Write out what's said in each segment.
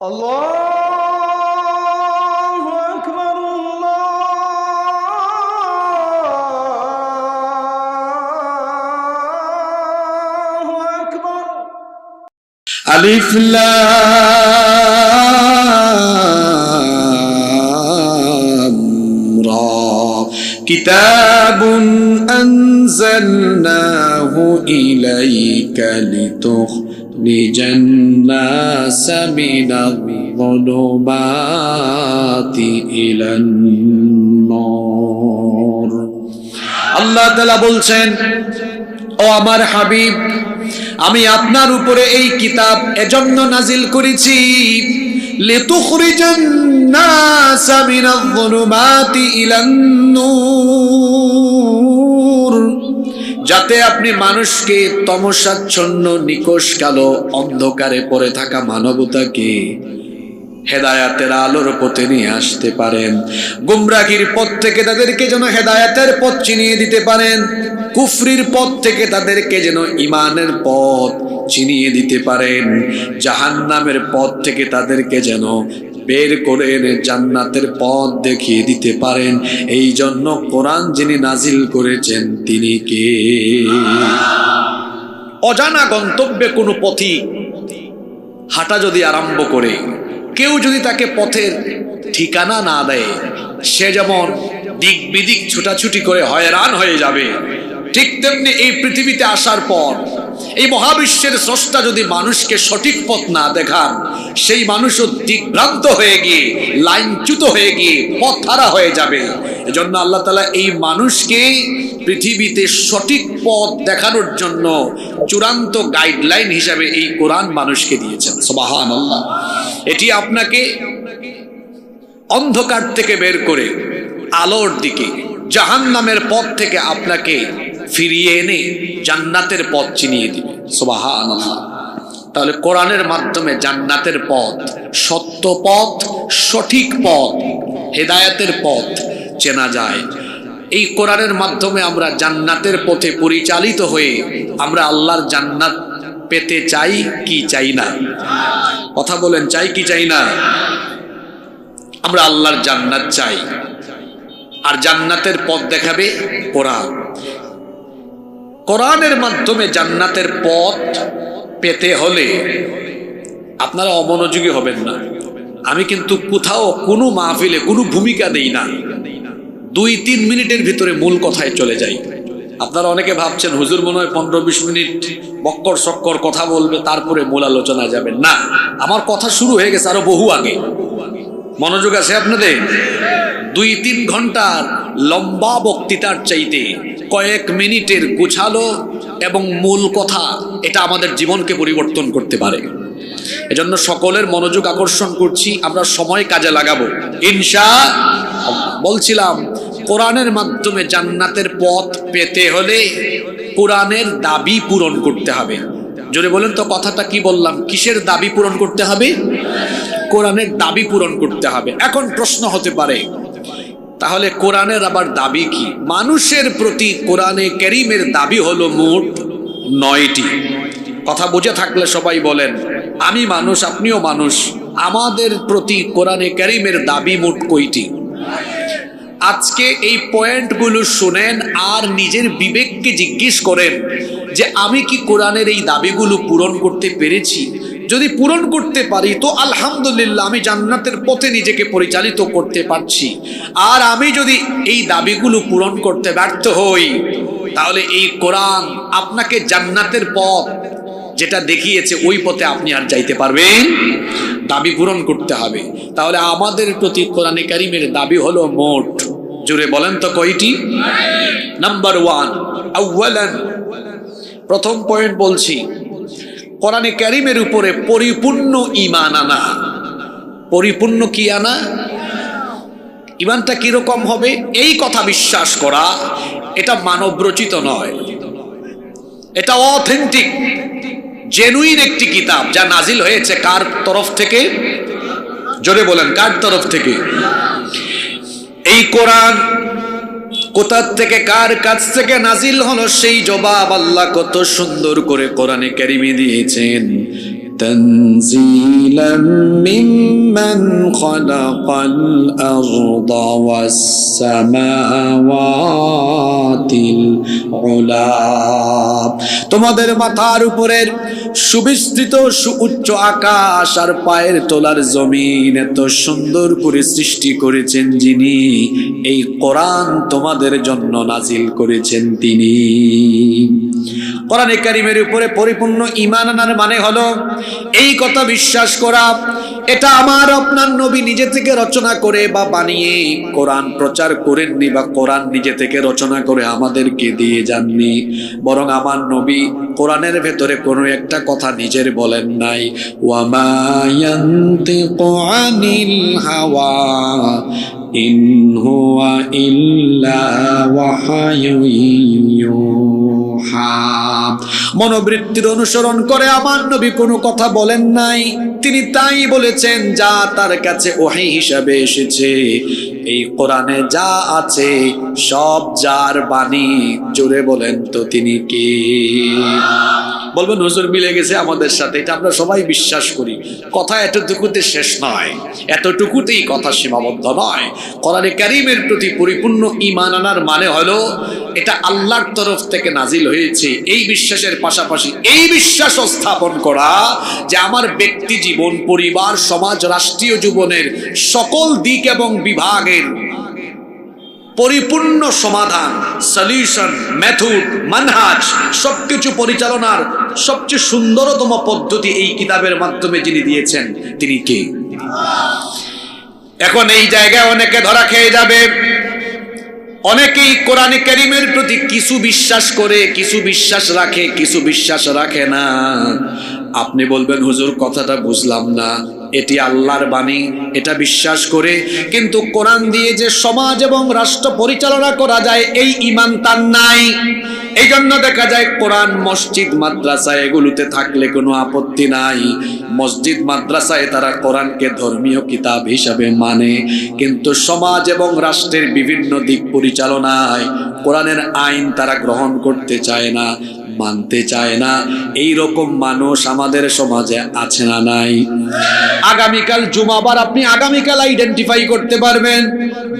আল্লাহু আকবার, আল্লাহু আকবার। আলিফ লাম রা কিতাবুন আনজালনাহু ইলাইকা লিতুখরিজান নাসা মিনায-যুলুমাতি ইলান নূর। আল্লাহ তাআলা বলছেন, ও আমার হাবিব, আমি আপনার উপরে এই কিতাব এজন্য নাজিল করেছি লিতুখরিজান নাসা মিনায-যুলুমাতি ইলান নূর, যাতে আপনি মানুষকে তমসাচ্ছন্ন নিকষ কালো অন্ধকারে পড়ে থাকা মানবতাকে হেদায়াতের আলোর পথে নিয়ে আসতে পারেন। গুমরাহির পথ থেকে তাদেরকে যেন হেদায়াতের পথ চিনিয়ে দিতে পারেন, কুফরির পথ থেকে তাদেরকে যেন ঈমানের পথ চিনিয়ে দিতে পারেন, জাহান্নামের পথ থেকে তাদেরকে যেন বের করে এনে জান্নাতের পথ দেখিয়ে দিতে পারেন। এই জন্য কোরআন যিনি নাজিল করেছেন তিনি কে? অজানা গন্তব্যে কোনো পথি হাঁটা যদি আরম্ভ করে, কেউ যদি তাকে পথের ঠিকানা না দেয়, সে যেমন দিক বিদিক ছুটাছুটি করে হয়রান হয়ে যাবে, ঠিক তেমনি এই পৃথিবীতে আসার পর এই মহাবিশ্বের স্রষ্টা যদি মানুষকে সঠিক পথ না দেখান, সেই মানুষও দিকভ্রান্ত হয়ে গিয়ে লাইনচ্যুত হয়ে গিয়ে পথহারা হয়ে যাবে। এজন্য আল্লাহ তাআলা এই মানুষকে পৃথিবীতে সঠিক পথ দেখানোর জন্য চূড়ান্ত গাইডলাইন হিসাবে এই কোরআন মানুষকে দিয়েছেন। সুবহানাল্লাহ। এটি আপনাকে অন্ধকার থেকে বের করে আলোর দিকে, জাহান্নামের পথ থেকে আপনাকে ফিরিয়ে এনে জান্নাতের পথ চিনিয়ে দিবে। সুবহানাল্লাহ। তাহলে কোরআনের মাধ্যমে জান্নাতের পথ, সত্য পথ, সঠিক পথ, হেদায়েতের পথ চেনা যায়। এই কোরআনের মাধ্যমে আমরা জান্নাতের পথে পরিচালিত হয়ে আমরা আল্লাহর জান্নাত পেতে চাই কি চাই না? কথা বলেন, চাই কি চাই না? আমরা আল্লাহর জান্নাত চাই, আর জান্নাতের পথ দেখাবে কোরআন। কোরআনের মাধ্যমে জান্নাতের পথ পেতে হলে আপনারা অমনোযোগী হবেন না। আমি কিন্তু কোথাও কোনো মাহফিলে কোনো ভূমিকা দেই না, 2-3 মিনিটের ভিতরে মূল কথায় চলে যাই। আপনারা অনেকে ভাবছেন হুজুর মনে হয় 15-20 মিনিট বক্কর সক্কর কথা বলবে, তারপরে মূল আলোচনা যাবে না। আমার কথা শুরু হয়ে গেছে আরো বহু আগে। মনোযোগ আছে আপনাদের? 2-3 ঘন্টার লম্বা বক্তৃতার চাইতে কয়েক মিনিটের গুছালো এবং মূল কথা, এটা আমাদের জীবনকে পরিবর্তন করতে পারে। এজন্য সকলের মনোযোগ আকর্ষণ করছি, আমরা সময় কাজে লাগাবো ইনশাআল্লাহ। বলছিলাম, কোরআনের মাধ্যমে জান্নাতের পথ পেতে হলে কোরআনের দাবি পূরণ করতে হবে। জোরে বলেন তো কথাটা কি বললাম? কিসের দাবি পূরণ করতে হবে? কোরআনের দাবি পূরণ করতে হবে। এখন প্রশ্ন হতে পারে, তাহলে কোরআনের আবার দাবি কি? মানুষের প্রতি কোরআনে কারীমের দাবি হলো মোট 9টি। কথা বুঝে থাকলে সবাই বলেন, আমি মানুষ, আপনিও মানুষ, আমাদের প্রতি কোরআনে কারীমের দাবি মোট কয়টি? আজকে এই পয়েন্টগুলো শুনেন আর নিজের বিবেককে জিজ্ঞেস করেন যে আমি কি কোরআনের এই দাবিগুলো পূরণ করতে পেরেছি? যদি পূরণ করতে পারি তো আলহামদুলিল্লাহ, আমি জান্নাতের পথে নিজেকে পরিচালিত করতে পারছি। আর আমি যদি এই দাবিগুলো পূরণ করতে ব্যর্থ হই, তাহলে এই কোরআন আপনাকে জান্নাতের পথ যেটা দেখিয়েছে ওই পথে আপনি আর যাইতে পারবেন? দাবি পূরণ করতে হবে। তাহলে আমাদের প্রতি কোরআনে কারীমের দাবি হলো মোট, জোরে বলেন তো কয়টি? নাম্বার 1, আউয়ালান, প্রথম পয়েন্ট বলছি, কোরআনে কারীমের উপরে পরিপূর্ণ ঈমান আনা। পরিপূর্ণ কি আনা? ঈমানটা কিরকম হবে? এই কথা বিশ্বাস করা এটা মানবরচিত নয়, এটা অথেন্টিক জেনুইন একটি কিতাব যা নাজিল হয়েছে কার তরফ থেকে? জোরে বলেন, কার তরফ থেকে? এই কোরআন কোথা থেকে, কার কাছ থেকে নাজিল হলো, সেই জবাব আল্লাহ কত সুন্দর করে কোরআনে কারীমে দিয়েছেন। تنزيلا ممن خلق الأرض والسماوات العلا তোমাদের মাথার উপরের সুবিস্তৃত সুউচ্চ আকাশ আর পায়ের তলার জমিন এত সুন্দর করে সৃষ্টি করেছেন যিনি, এই কোরআন তোমাদের জন্য নাজিল করেছেন তিনি। কোরআনে কারীমের উপরে পরিপূর্ণ ঈমান আনার মানে হলো এই কথা বিশ্বাস করা, এটা আমার আপনার নবী নিজে থেকে রচনা করে বা বানিয়ে কোরআন প্রচার করেননি, বা কোরআন নিজে থেকে রচনা করে আমাদেরকে দিয়ে যাননি, বরং আমার নবী কোরআনের ভেতরে কোনো একটা কথা নিজের বলেন নাই। ওয়ামা ইয়ানতিকু আনিল হাওয়া ইন হুয়া ইল্লা ওয়াহায়ুন ইউহা। মনোবৃত্তির অনুসরণ করে আমার নবী কোনো কথা বলেন নাই, তিনি তাই বলেছেন যা তার কাছে ওহী হিসাবে এসেছে। এই কোরআনে যা আছে সব যার বাণী। জোরে বলেন তো তিনি কে? বলবেন হুজুর মিলে গেছে আমাদের সাথে, এটা আমরা সবাই বিশ্বাস করি। কথা এতটুকুতে শেষ নয়, এতটুকুতেই কথা সীমাবদ্ধ নয়। কোরআনে কারীমের প্রতি পরিপূর্ণ ঈমান আনার মানে হলো এটা আল্লাহর তরফ থেকে নাজিল হয়েছে, এই বিশ্বাসের পাশাপাশি এই বিশ্বাস স্থাপন করা যে আমার ব্যক্তি জীবন, পরিবার, সমাজ, রাষ্ট্রীয় জীবনের সকল দিক এবং বিভাগের পরিপূর্ণ সমাধান, সলিউশন, মেথড, মানহাজ সবকিছু পরিচালনার সবচেয়ে সুন্দরতম পদ্ধতি এই কিতাবের মাধ্যমে যিনি দিয়েছেন তিনি কে? এখন এই জায়গায় অনেকে ধরা খেয়ে যাবে। অনেকেই কোরআনে কারীমের প্রতি কিছু বিশ্বাস করে, কিছু বিশ্বাস রাখে, কিছু বিশ্বাস রাখে না। আপনি বলবেন হুজুর কথাটা বুঝলাম না, এটি আল্লাহর বাণী, এটা বিশ্বাস করে কিন্তু কোরআন দিয়ে যে সমাজ এবং রাষ্ট্র পরিচালনা করা যায় এই ঈমান তার নাই। এই জন্য দেখা যায় কোরআন মসজিদ মাদ্রাসা এগুলোতে থাকলে কোনো আপত্তি নাই, মসজিদ মাদ্রাসায় তারা কোরআনকে ধর্মীয় কিতাব হিসাবে মানে, কিন্তু সমাজ এবং রাষ্ট্রের বিভিন্ন দিক পরিচালনায় কোরআনের আইন তারা গ্রহণ করতে চায় না, মানতে চায় না। এই রকম মানুষ আমাদের সমাজে আছে না নাই? আগামীকাল জুমাবার, আপনি আগামীকাল আইডেন্টিফাই করতে পারবেন।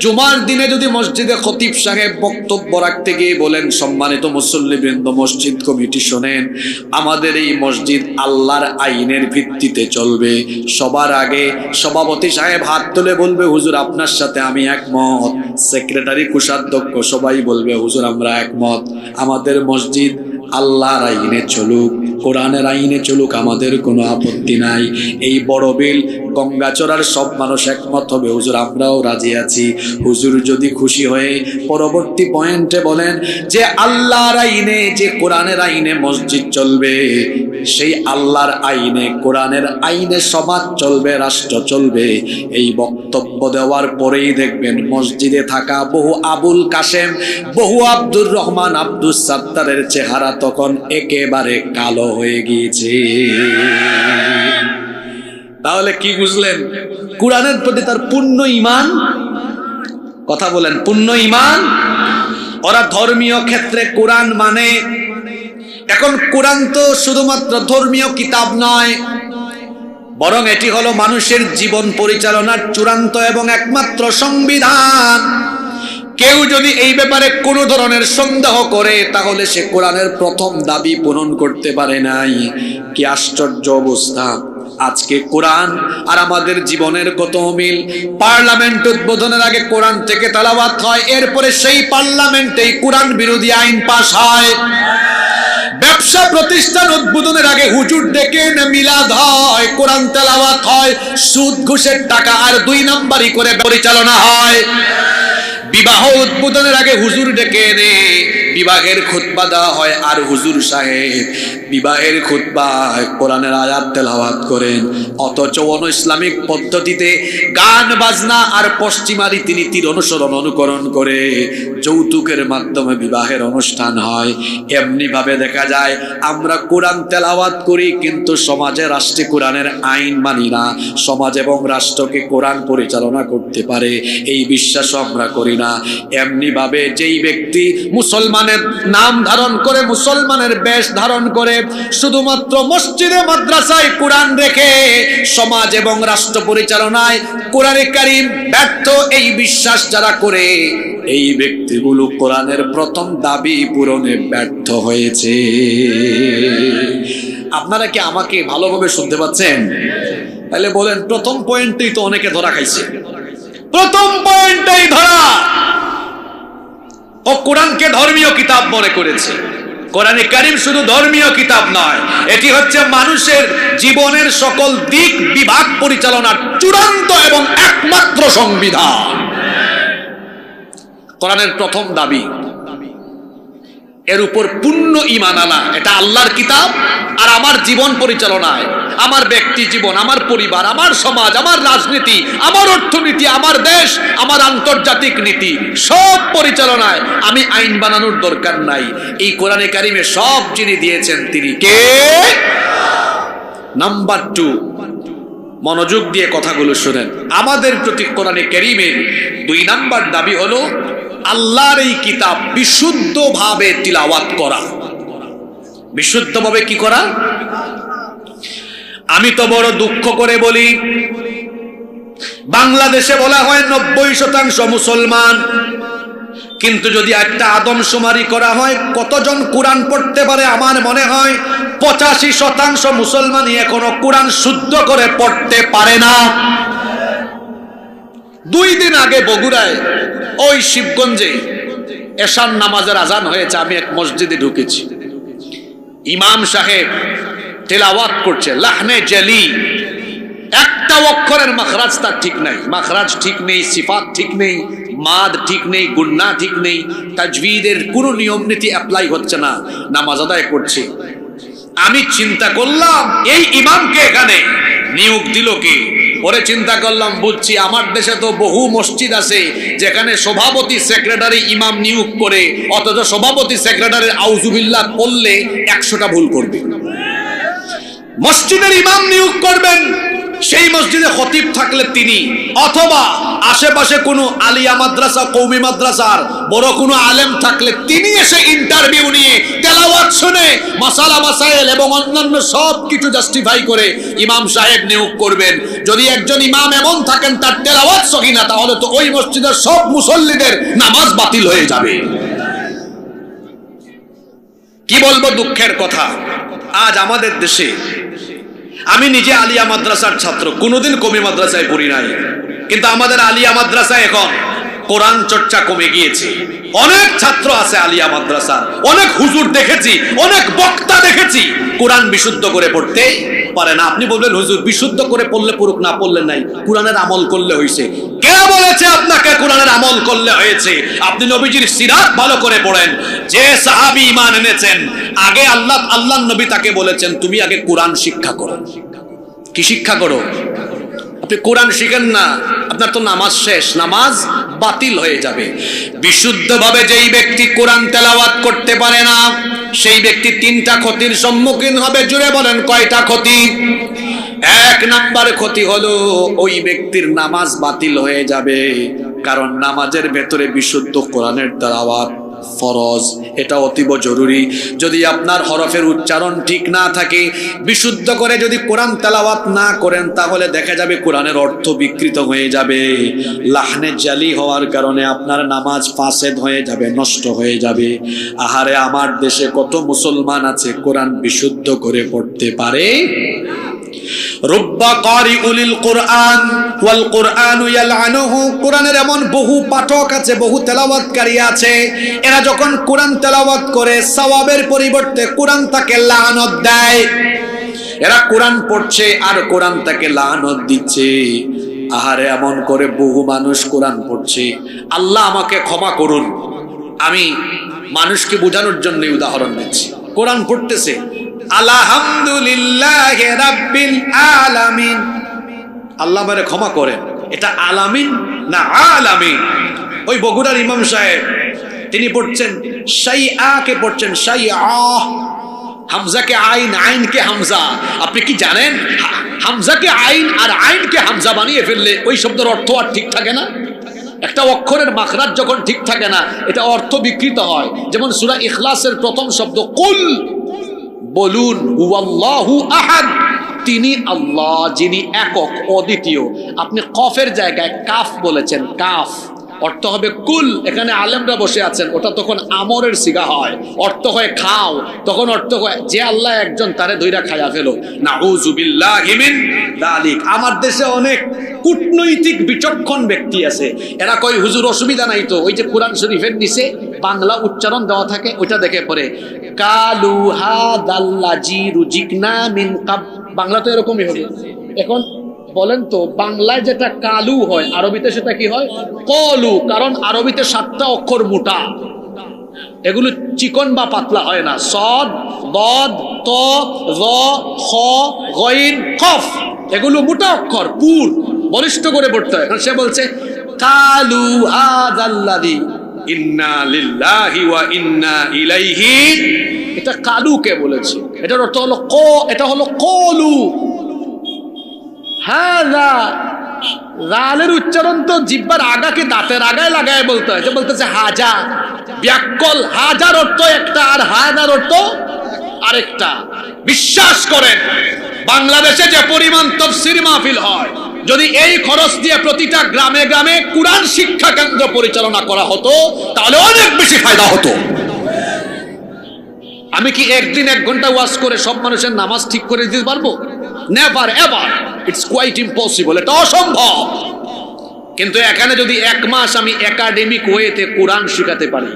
জুমার দিনে যদি মসজিদে খতিব সাহেব বক্তব্য রাখতে গিয়ে বলেন, সম্মানিত মুসল্লিবৃন্দ, মসজিদ কমিটি শোনেন, আমাদের এই মসজিদ আল্লাহর আইনের ভিত্তিতে চলবে। সবার আগে সভাপতি সাহেব হাত তুলে বলবে হুজুর আপনার সাথে আমি একমত, সেক্রেটারি, কোষাধ্যক্ষ সবাই বলবে হুজুর আমরা একমত, আমাদের মসজিদ আল্লাহর আইনে চলুক, কোরআনের আইনে চলুক, আমাদের কোনো আপত্তি নাই। এই বড় বিল গঙ্গাচড়ার সব মানুষ একমত হবে হুজুর আমরাও রাজি আছি। হুজুর যদি খুশি হয়ে পরবর্তী পয়েন্টে বলেন যে আল্লাহর আইনে, যে কোরআনের আইনে মসজিদ চলবে, সেই আল্লাহর আইনে, কোরআনের আইনে সমাজ চলবে, রাষ্ট্র চলবে, এই বক্তব্য দেওয়ার পরেই দেখবেন মসজিদে থাকা বহু আবুল কাশেম, বহু আব্দুর রহমান, আব্দুস সাত্তারের চেহারা তখন একেবারে কালো হয়ে গিয়েছে। তাহলে কি বুঝলেন? কোরআনের প্রতি তার পূর্ণ ঈমান। কথা বলেন, পূর্ণ ঈমান। ওরা ধর্মীয় ক্ষেত্রে কোরআন মানে। এখন কোরআন তো শুধুমাত্র ধর্মীয় কিতাব নয়, বরং এটি হলো মানুষের জীবন পরিচালনার চূড়ান্ত এবং একমাত্র সংবিধান। কেউ যদি এই ব্যাপারে কোনো ধরনের সন্দেহ করে তাহলে সে কোরআনের প্রথম দাবি পূরণ করতে পারে নাই। কি আশ্চর্য অবস্থা! আজকে কোরআন আর আমাদের জীবনের কত মিল। পার্লামেন্ট উদ্বোধনের আগে কোরআন থেকে তেলাওয়াত হয়, এরপরে সেই পার্লামেন্টেই কোরআন বিরোধী আইন পাস হয়। ব্যবসা প্রতিষ্ঠান উদ্বোধনের আগে হুজুর ডেকে এনে মিলাদ হয়, কোরআন তেলাওয়াত হয়, সুদ ঘুষের টাকা আর 2 নাম্বারি করে পরিচালনা হয়। বিবাহ উদ্বোধনের আগে হুজুর ডেকে এনে বিবাহের খুতবা দেওয়া হয়, আর হুজুর সাহেব বিবাহের খুতবায় কোরআনের আয়াত তেলাওয়াত করেন। অথচ ইসলামিক পদ্ধতিতে গান বাজনা আর পশ্চিমা রীতিনীতির অনুকরণ করে যৌতুকের মাধ্যমে বিবাহের অনুষ্ঠান হয়। এমনি ভাবে দেখা যায় আমরা কোরআন তেলাওয়াত করি কিন্তু সমাজে, রাষ্ট্রে কোরআনের আইন মানি না। সমাজ এবং রাষ্ট্রকে কোরআন পরিচালনা করতে পারে এই বিশ্বাসও আমরা করি না। এমনি ভাবে যেই ব্যক্তি মুসলমানের নাম ধারণ করে, মুসলমানের বেশ ধারণ করে, শুধুমাত্র মসজিদে মাদ্রাসায় কোরআন রেখে সমাজ এবং রাষ্ট্র পরিচালনায় কোরআনে কারীম ব্যর্থ, এই বিশ্বাস যারা করে, এই ব্যক্তিগুলো কোরআনের প্রথম দাবি পূরণে ব্যর্থ হয়েছে। আপনারা কি আমাকে ভালোভাবে শুনতে পাচ্ছেন? তাহলে বলেন, প্রথম পয়েন্টেই তো অনেকে ধরা খাইছে। প্রথম পয়েন্টেই ধরা, ও কোরআনকে ধর্মীয় কিতাব মনে করেছে। কোরআনে কারীম শুধু ধর্মীয় কিতাব নয়, এটি হচ্ছে মানুষের জীবনের সকল দিক বিভাগ পরিচালনার চূড়ান্ত এবং একমাত্র সংবিধান। কোরআনের প্রথম দাবি, এর উপর পূর্ণ ঈমান আনা। এটা আল্লাহর কিতাব, আর আমার জীবন পরিচালনায়, আমার ব্যক্তি জীবন, আমার পরিবার, আমার সমাজ, আমার রাজনীতি, আমার অর্থনীতি, আমার দেশ, আমার আন্তর্জাতিক নীতি, সব পরিচালনায় আমি আইন বানানোর দরকার নাই। এই কোরআনে কারীমে সব যিনি দিয়েছেন তিনি কে? নাম্বার 2, মনোযোগ দিয়ে কথাগুলো শুনেন। আমাদের প্রতি কোরআনে কারীমের 2 নাম্বার দাবি হলো আল্লাহর এই কিতাব বিশুদ্ধভাবে তিলাওয়াত করা। বিশুদ্ধভাবে কি করা? আমি তো বড় দুঃখ করে বলি, বাংলাদেশে বলা হয় 90% মুসলমান, কিন্তু যদি একটা আদমশুমারি করা হয় কতজন কোরআন পড়তে পারে, আমার মনে হয় 85% মুসলমানই এখনো কোরআন শুদ্ধ করে পড়তে পারে না। 2 দিন আগে বগুড়ায় ওই শিবগঞ্জে এশার নামাজের আজান হয়েছে। আমি এক মসজিদে ঢুকেছি, ইমাম সাহেব তেলাওয়াত করছে লাহনে জালি, একটা অক্ষরের মাখরাজ তার ঠিক নাই, মাখরাজ ঠিক নেই, সিফাত ঠিক নেই, মাদ ঠিক নেই, গুন্না ঠিক নেই, তাজবিদের কোনো নিয়ম নীতি অ্যাপ্লাই হচ্ছে না, নামাজ আদায় করছে। আমি চিন্তা করলাম এই ইমামকে এখানে নিয়োগ দিল কে? পরে চিন্তা করলাম, বুঝছি আমার দেশে তো বহু মসজিদ আছে যেখানে সভাপতি সেক্রেটারি ইমাম নিয়োগ করে, অথচ সভাপতি সেক্রেটারির আউযুবিল্লাহ পড়লে 100টা ভুল করবে। মসজিদের ইমাম নিয়োগ করবেন, সেই মসজিদে খতিব থাকলে তিনি, অথবা আশেপাশে কোনো আলিয়া মাদ্রাসা, কওমি মাদ্রাসার বড় কোনো আলেম থাকলে তিনি এসে ইন্টারভিউ নিয়ে তেলাওয়াত শুনে মাসালা মাসাইল এবং অন্যান্য সব কিছু জাস্টিফাই করে ইমাম সাহেব নিয়োগ করবেন। যদি একজন ইমাম এমন থাকেন তার তেলাওয়াত সহি না, তাহলে তো ওই মসজিদের সব মুসল্লিদের নামাজ বাতিল হয়ে যাবে। কি বলবো দুঃখের কথা, আজ আমাদের দেশে, আমি নিজে আলিয়া মাদ্রাসার ছাত্র, কোনোদিন কওমি মাদ্রাসায় পড়ি নাই, কিন্তু আমাদের আলিয়া মাদ্রাসায় এখন কোরআন চর্চা কমে গিয়েছে। অনেক ছাত্র আছে আলিয়া মাদ্রাসার, অনেক হুজুর দেখেছি, অনেক বক্তা দেখেছি, কোরআন বিশুদ্ধ করে পড়তে পারে না। আপনি বলবেন হুজুর বিশুদ্ধ করে পড়লে পড়ুক, না পড়লে নাই, কোরআনের আমল করলে হয়েছে। কে বলেছে আপনাকে কোরআনের আমল করলে হয়েছে? আপনি নবীজির সিরাত ভালো করে পড়েন। যে সাহাবী ঈমান এনেছেন, আগে আল্লাহর নবী তাকে বলেছেন তুমি আগে কোরআন শিক্ষা করো। কি শিক্ষা করো? আপনি কোরআন শিখেন না, আপনার তো নামাজ শেষ, নামাজ বাতিল হয়ে যাবে। বিশুদ্ধভাবে যেই ব্যক্তি কোরআন তেলাওয়াত করতে পারে না, সেই ব্যক্তি 3টা ক্ষতির সম্মুখীন হবে। জুড়ে বলেন কয়টা ক্ষতি? 1 নাম্বার ক্ষতি হলো ওই ব্যক্তির নামাজ বাতিল হয়ে যাবে, কারণ নামাজের ভেতরে বিশুদ্ধ কোরআনের তেলাওয়াত ফরজ, এটা অতীব জরুরি। যদি আপনার হরফের উচ্চারণ ঠিক না থাকে, বিশুদ্ধ করে যদি কোরআন তেলাওয়াত না করেন, তাহলে দেখা যাবে কোরআনের অর্থ বিকৃত হয়ে যাবে। লাহনে জালি হওয়ার কারণে আপনার নামাজ ফাসেদ হয়ে যাবে, নষ্ট হয়ে যাবে। আহারে, আমার দেশে কত মুসলমান আছে কোরআন বিশুদ্ধ করে পড়তে পারে? রুব্বা কারিউল কুরআন ওয়াল কুরআনু ইয়ালআনুহু, কোরআনের এমন বহু পাঠক আছে, বহু তেলাওয়াতকারী আছে, এরা যখন কোরআন তেলাওয়াত করে সওয়াবের পরিবর্তে কোরআন তাকে লানত দেয়। এরা কোরআন পড়ছে আর কোরআন তাকে লানত দিচ্ছে। আহারে, এমন করে বহু মানুষ কোরআন পড়ছে। আল্লাহ আমাকে ক্ষমা করুন, আমি মানুষকে বোঝানোর জন্য উদাহরণ দিচ্ছি। কোরআন পড়তেছে আলহামদুলিল্লাহি রাব্বিল আলামিন, আল্লাহ আমারে ক্ষমা করেন, এটা আলামিন না আলামিন। ওই বগুড়ার ইমাম সাহেব তিনি পড়ছেন শাইআ কে পড়ছেন শাইআ, হামজাকে আইন, আইনকে হামজা। আপনি কি জানেন হামজাকে আইন আর আইনকে হামজা বানিয়ে ফেললে ওই শব্দের অর্থ আর ঠিক থাকে না? একটা অক্ষরের মাখরাজ যখন ঠিক থাকে না, এটা অর্থ বিকৃত হয়। যেমন সূরা ইখলাসের প্রথম শব্দ কুল, বলুন হুয়াল্লাহু আহাদ, তিনি আল্লাহ যিনি একক অদ্বিতীয়। আপনি কফের জায়গায় কাফ বলেছেন, কাফ অর্থ হবে কুল। এখানে আলেমরা বসে আছেন, ওটা তখন আমরের সিগা হয়, অর্থ হয় খাও, তখন অর্থ হয় যে আল্লাহ একজন তারে ধইরা খায়া ফেলো। নাউযু বিল্লাহি মিন যালিক। আমার দেশে অনেক কূটনৈতিক বিচক্ষণ ব্যক্তি আছে, এরা কয় হুজুর অসুবিধা নাই তো, ওই যে কোরআন শরীফের নিচে বাংলা উচ্চারণ দেওয়া থাকে ওইটা দেখে পড়ে কালু হাদাল্লাজি রুজিকনা মিন কাব। বাংলা তো এরকমই হবে। এখন বলেন তো বাংলায় যেটা কালু হয় আরবিতে সেটা কি হয়? কলু। কারণ আরবিতে 7টা অক্ষর মোটা, এগুলো চিকন বা পাতলা হয় না। সদ, বদ, ত, র, খ, গইন, কফ, এগুলো মোটা অক্ষর, পুর বলিষ্ঠ করে পড়তে হয়। সে বলছে কালু হাদাল্লাযী ইন্না লিল্লাহি ওয়া ইন্না ইলাইহি, এটা কালুকে বলেছে, এটার অর্থ হলো ক, এটা হলো কলু। হাযা, রালের উচ্চারণ তো জিহ্বার আগাকে দাঁতের আগায় লাগায় বলতে হয়। বলতেছে হাজা, ব্যাকল, হাজার অর্থ একটা আর হাজার অর্থ আরেকটা। বিশ্বাস করেন বাংলাদেশে যে পরিমাণ তাফসীর মাহফিল হয়, যদি এই খরচ দিয়ে প্রতিটা গ্রামে গ্রামে কুরআন শিক্ষা কেন্দ্র পরিচালনা করা হতো তাহলে অনেক বেশি ফায়দা হতো। আমি কি একদিন 1 ঘন্টা ওয়াজ করে সব মানুষের নামাজ ঠিক করে দিতে পারবো? Never ever, it's quite impossible, এটা অসম্ভব। কিন্তু এখানে যদি 1 মাস আমি একাডেমিক ওয়েতে কোরআন শিখাতে পারি,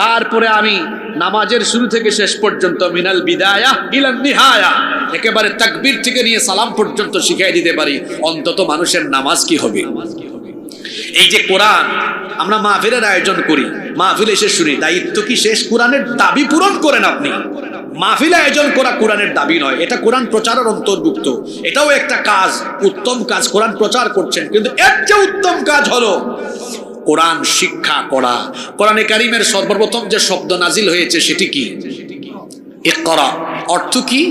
তারপরে আমি নামাজের শুরু থেকে শেষ পর্যন্ত মিনাল বিদায়া ইলান নিহায়া, একেবারে তাকবীর থেকে নিয়ে সালাম পর্যন্ত শিখিয়ে দিতে পারি, অন্তত মানুষের নামাজ কি হবে? এই যে কোরআন আমরা মাহফিলের আয়োজন করি, মাহফিল এসে শুনি, দায়িত্ব কি শেষ? কোরআনের দাবি পূরণ করেন আপনি। মাহফিল আয়োজন করা কোরআনের দাবি নয়, এটা কোরআন প্রচারের অন্তর্ভুক্ত। এটাও একটা কাজ, উত্তম কাজ, কোরআন প্রচার করছেন। কিন্তু এর চেয়ে উত্তম কাজ হলো কোরআন শিক্ষা করা। কোরআনে কারীমের সর্বপ্রথম যে শব্দ নাজিল হয়েছে সেটি কি? ইকরা। অর্থ কি?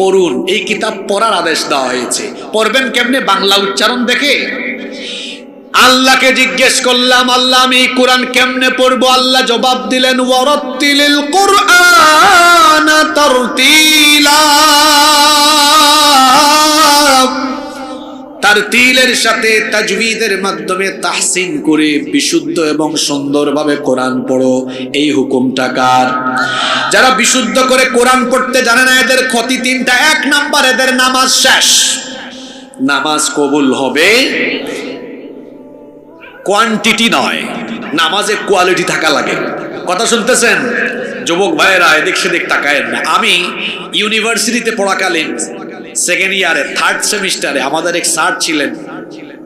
পড়ুন। এই কিতাব পড়ার আদেশ দেওয়া হয়েছে। পড়বেন কেমনে? বাংলা উচ্চারণ দেখে। আল্লাহকে জিজ্ঞেস করলাম, আল্লাহ আমি কোরআন কেমনে পড়বো? আল্লাহ জবাব দিলেন ওয়ারাত্তিলিল কুরআন তারতিলা। তারতিলের সাথে তাজবিদের মাধ্যমে তাহসিন করে বিশুদ্ধ এবং সুন্দরভাবে কোরআন পড়ো। এই হুকুমটা কার? যারা বিশুদ্ধ করে কোরআন পড়তে জানে না এদের ক্ষতি 3টা। 1 নাম্বার, এদের নামাজ শেষ। নামাজ কবুল হবে কোয়ান্টিটি নয়, নামাজে কোয়ালিটি থাকা লাগে। কথা শুনতেছেন যুবক ভাইয়েরা? এদিক সেদিক তাকায়েন না। আমি ইউনিভার্সিটিতে পড়াকালীন 2nd ইয়ারে 3rd সেমিস্টারে আমাদের এক স্যার ছিলেন,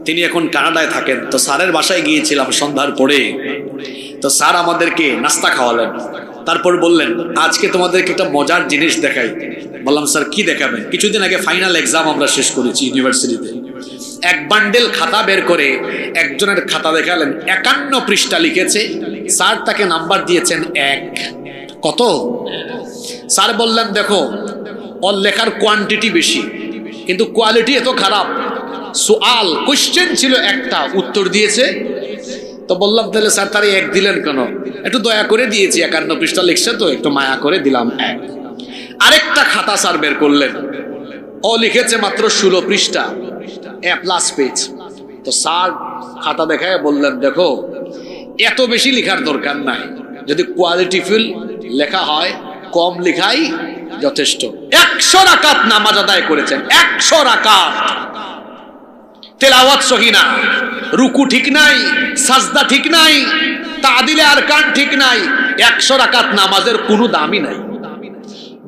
তিনি এখন কানাডায় থাকেন। তো স্যারের বাসায় গিয়েছিলাম সন্ধ্যার পরে। তো স্যার আমাদেরকে নাস্তা খাওয়ালেন, তারপর বললেন আজকে তোমাদেরকে একটা মজার জিনিস দেখাই। বললাম স্যার কি দেখাবেন? কিছুদিন আগে ফাইনাল এক্সাম আমরা শেষ করেছি ইউনিভার্সিটিতে। 1 বান্ডেল খাতা বের করে একজনের খাতা দেখালেন, 51 পৃষ্ঠা লিখেছে। স্যার তাকে নাম্বার দিয়েছেন 1। কত? স্যার বললেন দেখো ওর লেখার কোয়ান্টিটি বেশি কিন্তু কোয়ালিটি এত খারাপ। সুআল কোশ্চেন ছিল একটা, উত্তর দিয়েছে। তো বললাম তাহলে স্যার তারে 1 দিলেন কেন? একটু দয়া করে দিয়েছি, 51 পৃষ্ঠা লিখছে তো একটু মায়া করে দিলাম 1। আরেকটা খাতা স্যার বের করলেন, ও লিখেছে মাত্র 16 পৃষ্ঠা, A+ পেজ। তো স্যার খাতা দেখায় বললেন দেখো এত বেশি লেখার দরকার নাই, যদি কোয়ালিটিফুল লেখা হয় কম লেখাই যথেষ্ট। 100 রাকাত নামাজ আদায় করেছেন, 100 রাকাত। তেলাওয়াত সহি না, রুকু ঠিক নাই, সাজদা ঠিক নাই, তাদিলে আরকান ঠিক নাই। 100 রাকাত নামাজের কোনো দামই নাই।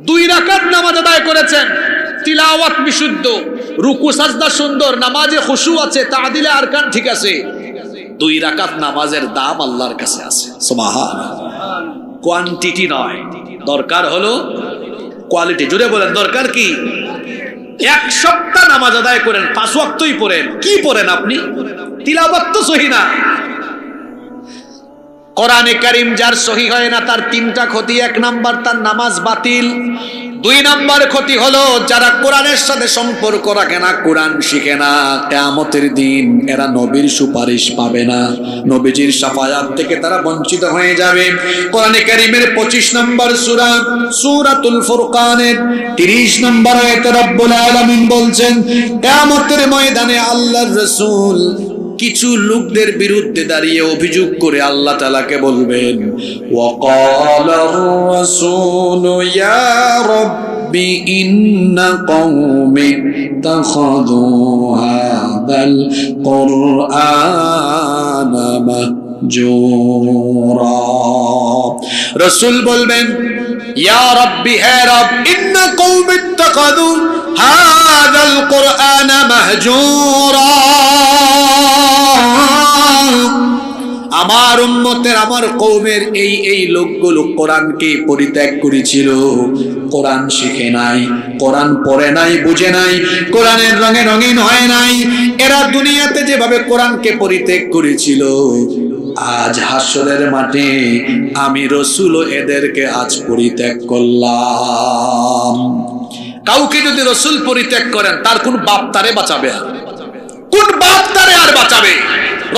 2 রাকাত নামাজ আদায় করেছেন, তিলাওয়াত বিশুদ্ধ, রুকু সাজদা সুন্দর, নামাজে খুশু আছে, তাদিলে আরকান ঠিক আছে। 2 রাকাত নামাজের দাম আল্লাহর কাছে আছে। সুবহানাল্লাহ। কোয়ান্টিটি নয়, দরকার হলো কোয়ালিটি। জুড়ে বলেন দরকার কি? 1 সপ্তাহ নামাজ আদায় করেন, 5 ওয়াক্তই পড়েন, কি পড়েন আপনি? তিলাওয়াত তো সহি না। কোরআনে কারীম যার সহি হয় না তার 3টা ক্ষতি। 1 নাম্বার তার নামাজ বাতিল, দুই নাম্বার ক্ষতি হলো যারা কোরআনের সাথে সম্পর্ক রাখে না, কোরআন শিখে না, কিয়ামতের দিন এরা নবীর সুপারিশ পাবে না, নবীজির শাফায়াত থেকে তারা বঞ্চিত হয়ে যাবে। কোরআনে কারীমের 25 নম্বর সূরা সূরাতুল ফুরকানের 30 নম্বর আয়াতে রব্বুল আলামিন বলছেন, কিয়ামতের ময়দানে আল্লাহর রাসূল কিছু লোকদের বিরুদ্ধে দাঁড়িয়ে অভিযোগ করে আল্লাহ তাআলাকে বলবেন, ওয়াকালার রাসূলু ইয়া রাব্বি ইন্না কওমি তাখাযু হাযাল কুরআনা মাহজুরা। রাসূল বলবেন, ইয়া রাব্বি, হে রব, ইন্না কওমি তাখাযু হাযাল কুরআনা মাহজুরা। আমার উম্মতের, আমার কওমের এই লোকগুলো কোরআনকে পরিত্যাগ করেছিল, কোরআন শিখে নাই, কোরআন পড়ে নাই, বুঝে নাই, কোরআনের রঙে রঙিন হয় নাই। এরা দুনিয়াতে যেভাবে কোরআনকে পরিত্যাগ করেছিল, আজ হাসরের মাঠে আমি রাসূলও এদেরকে আজ পরিত্যাগ করলাম। কাউকে যদি রাসূল পরিত্যাগ করেন, তার কোন বাপ তারে বাঁচাবে? কোন বাপ তারে আর বাঁচাবে?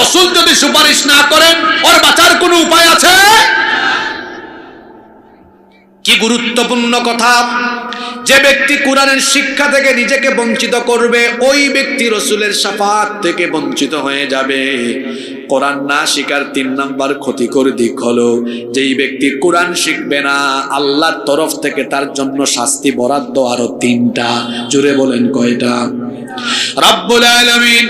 রাসূল যদি সুপারিশ না করেন, ওর বাঁচার কোনো উপায় আছে? কি গুরুত্বপূর্ণ কথা! যে ব্যক্তি কোরআনের শিক্ষা থেকে নিজেকে বঞ্চিত করবে, ওই ব্যক্তি রাসূলের শাফাআত থেকে বঞ্চিত হয়ে যাবে। কোরআন না শিখার 3 নাম্বার ক্ষতিকর দিক হলো, যেই ব্যক্তি কোরআন শিখবে না, আল্লাহর তরফ থেকে তার জন্য শাস্তি বরাদ্দ আরো 3টা। জোরে বলেন কয়টা? রব্বুল আলামিন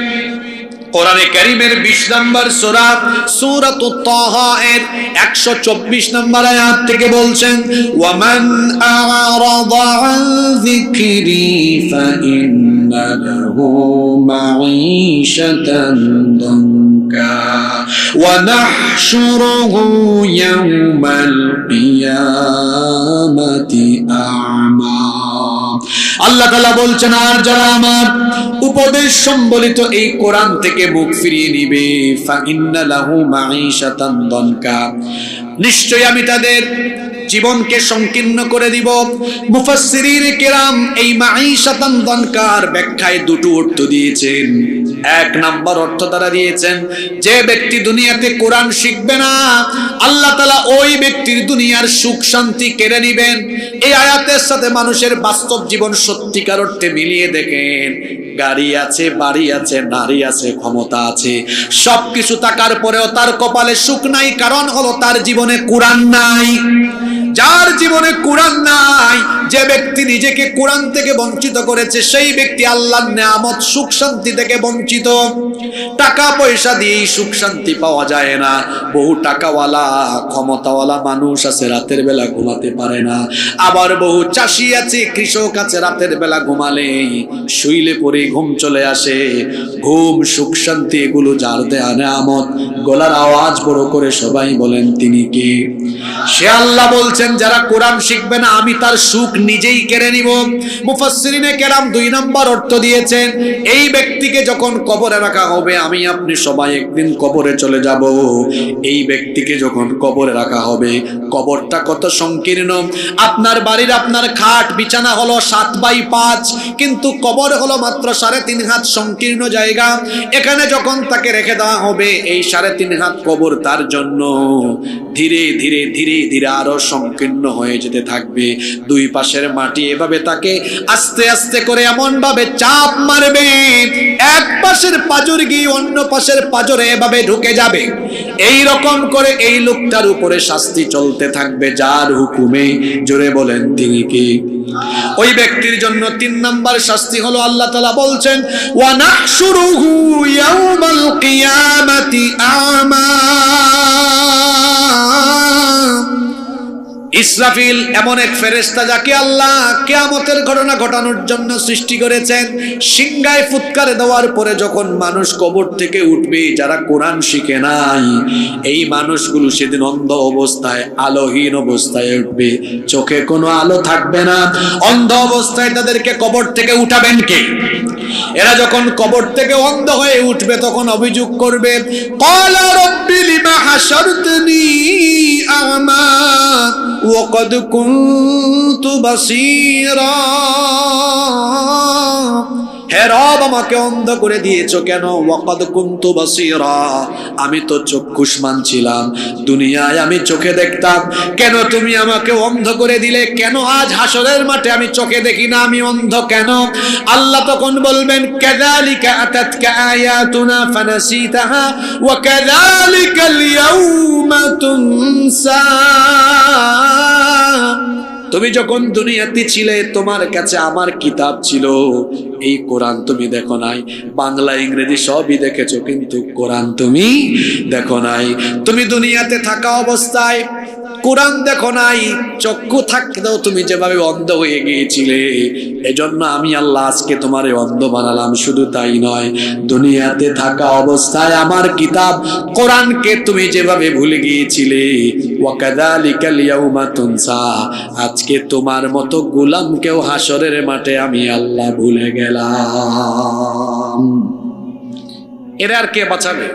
কোরআনে কারীমের 20 নম্বর সূরা সূরাতুত তাহা এর 124 নম্বর আয়াত থেকে বলছেন, ওয়ামান আ'রাদা আন যিকরি ফাইন্না লাহু মাঈশাতান দানকা ওয়া নাহশুরুহু ইয়াওমাল কিয়ামাতি আ'মা। আল্লাহ তাআলা বলছেন, আর যারা আমার উপদেশ সম্বলিত এই কোরআন থেকে মুখ ফিরিয়ে নিবে, ফাইন্না লাহু মাঈশাতান দানকা, নিশ্চয়ই আমি তাদের জীবনকে সংকীর্ণ করে দিব। মুফাসসিরিন কিরাম এই মাঈশাতান দানকার ব্যাখ্যায় 2টো অর্থ দিয়েছেন। 1 নাম্বার অর্থ তারা দিয়েছেন, যে ব্যক্তি দুনিয়াতে কোরআন শিখবে না, আল্লাহ তাআলা ওই ব্যক্তির দুনিয়ার সুখ শান্তি কেড়ে নেবেন। এই আয়াতের সাথে মানুষের বাস্তব জীবন সত্যিকার অর্থে মিলিয়ে দেখেন। গাড়ি আছে, বাড়ি আছে, নারী আছে, ক্ষমতা আছে, সবকিছু থাকার পরেও তার কপালে সুখ নাই, কারণ হলো তার জীবনে কোরআন নাই। যার জীবনে কোরআন নাই, যে ব্যক্তি নিজেকে কোরআন থেকে বঞ্চিত করেছে, সেই ব্যক্তি আল্লাহর নিয়ামত সুখ শান্তি থেকে বঞ্চিত। টাকা পয়সা দিয়েই সুখ শান্তি পাওয়া যায় না। বহু টাকাওয়ালা ক্ষমতাওয়ালা মানুষ আছে, রাতের বেলা ঘুমাতে পারে না। আবার বহু চাষি আছে, কৃষক আছে, রাতের বেলা ঘুমালেই শুইলে পরে ঘুম চলে আসে। ঘুম, সুখ শান্তি এগুলো যার দেয়া নিয়ামত। গলার আওয়াজ বড় করে সবাই বলেন, তিনি কে? সে আল্লাহ বলছেন, যারা কোরআন শিখবে না, আমি তার সুখ নিজেই কেড়ে নিব। মুফাসসিরিনে কেরাম 2 নম্বর অর্থ দিয়েছেন, এই ব্যক্তিকে যখন কবরে রাখা হবে, আমি আপনি সবাই একদিন কবরে চলে যাব। এই ব্যক্তিকে যখন কবরে রাখা হবে, কবরটা কত সংকীর্ণ! আপনার বাড়ির আপনার খাট বিছানা হলো 7x5, কিন্তু কবর হলো মাত্র 3.5 হাত সংকীর্ণ জায়গা। এখানে যখন তাকে রেখে দেওয়া হবে, এই 3.5 হাত কবর তার জন্য ধীরে ধীরে ধীরে ধীরে আরো সংকীর্ণ হয়ে যেতে থাকবে। 2 পাশের মাটি এভাবে তাকে আস্তে আস্তে করে এমন ভাবে চাপ মারবে, এক পাশের পাঁজর গিয়ে অন্য পাশের পাঁজরে এভাবে ঢুকে যাবে। এই রকম করে এই লোকটার উপরে শাস্তি চলতে থাকবে, যার হুকুমে। জোরে বলেন, তিনি কি? ওই ব্যক্তির জন্য 3 নাম্বার শাস্তি হলো, আল্লাহ তাআলা বলছেন, ওয়া নাহশুরুহু ইয়াওমাল কিয়ামাতি আ'মা। ইসরাফিল এমন এক ফেরেশতা, যাকে আল্লাহ কিয়ামতের ঘটনা ঘটানোর জন্য সৃষ্টি করেছেন। সিংহায় ফুৎকারে দেওয়ার পরে যখন মানুষ কবর থেকে উঠবে, যারা কোরআন শিখে নাই, এই মানুষগুলো সেদিন অন্ধ অবস্থায়, আলোহীন অবস্থায় উঠবে। চোখে কোনো আলো থাকবে না, অন্ধ অবস্থায় তাদেরকে কবর থেকে উঠাবেন কে? এরা যখন কবর থেকে অন্ধ হয়ে উঠবে, তখন অভিযোগ করবে, ক্বালা রাব্বি লিমা হাশারতানি আ'মা وقد كنت بصيرا হে রব আমাকে অন্ধ করে দিয়েছো কেন? ওয়াকাদ কুনতু বাসীরা, আমি তো চক্ষুষ্মান ছিলাম, দুনিয়ায় আমি চোখে দেখতাম, কেন তুমি আমাকে অন্ধ করে দিলে? কেন আজ হাসরের মাঠে আমি চোখে দেখি না, আমি অন্ধ কেন? আল্লাহ তখন বলবেন কাযালিকা আতাতকা আয়াতুনা ফানাসিতাহা ওয়া কাযালিকাল ইয়াউমা তুনসা। তুমি যখন দুনিয়াতে ছিলে তোমার কাছে আমার কিতাব ছিল, এই কোরআন তুমি দেখো নাই, বাংলা ইংরেজি সবই দেখেছো, কিন্তু কোরআন তুমি দেখো নাই। তুমি দুনিয়াতে থাকা অবস্থায় কোরআন দেখো নাই, চক্ষু থাকতেও তুমি যেভাবে অন্ধ হয়ে গিয়েছিলে, এজন্য আমি আল্লাহ আজকে তোমারে অন্ধ বানালাম। শুধু তাই নয়, দুনিয়াতে থাকা অবস্থায় আমার কিতাব কোরআনকে তুমি যেভাবে ভুলে গিয়েছিলে, ওয়া কাযালিকাল ইয়াউমা তুনসা, আজকে তোমার মতো গোলামকেও হাসরের মাঠে আমি আল্লাহ ভুলে গেলাম। এরা আর কে বাঁচাবে?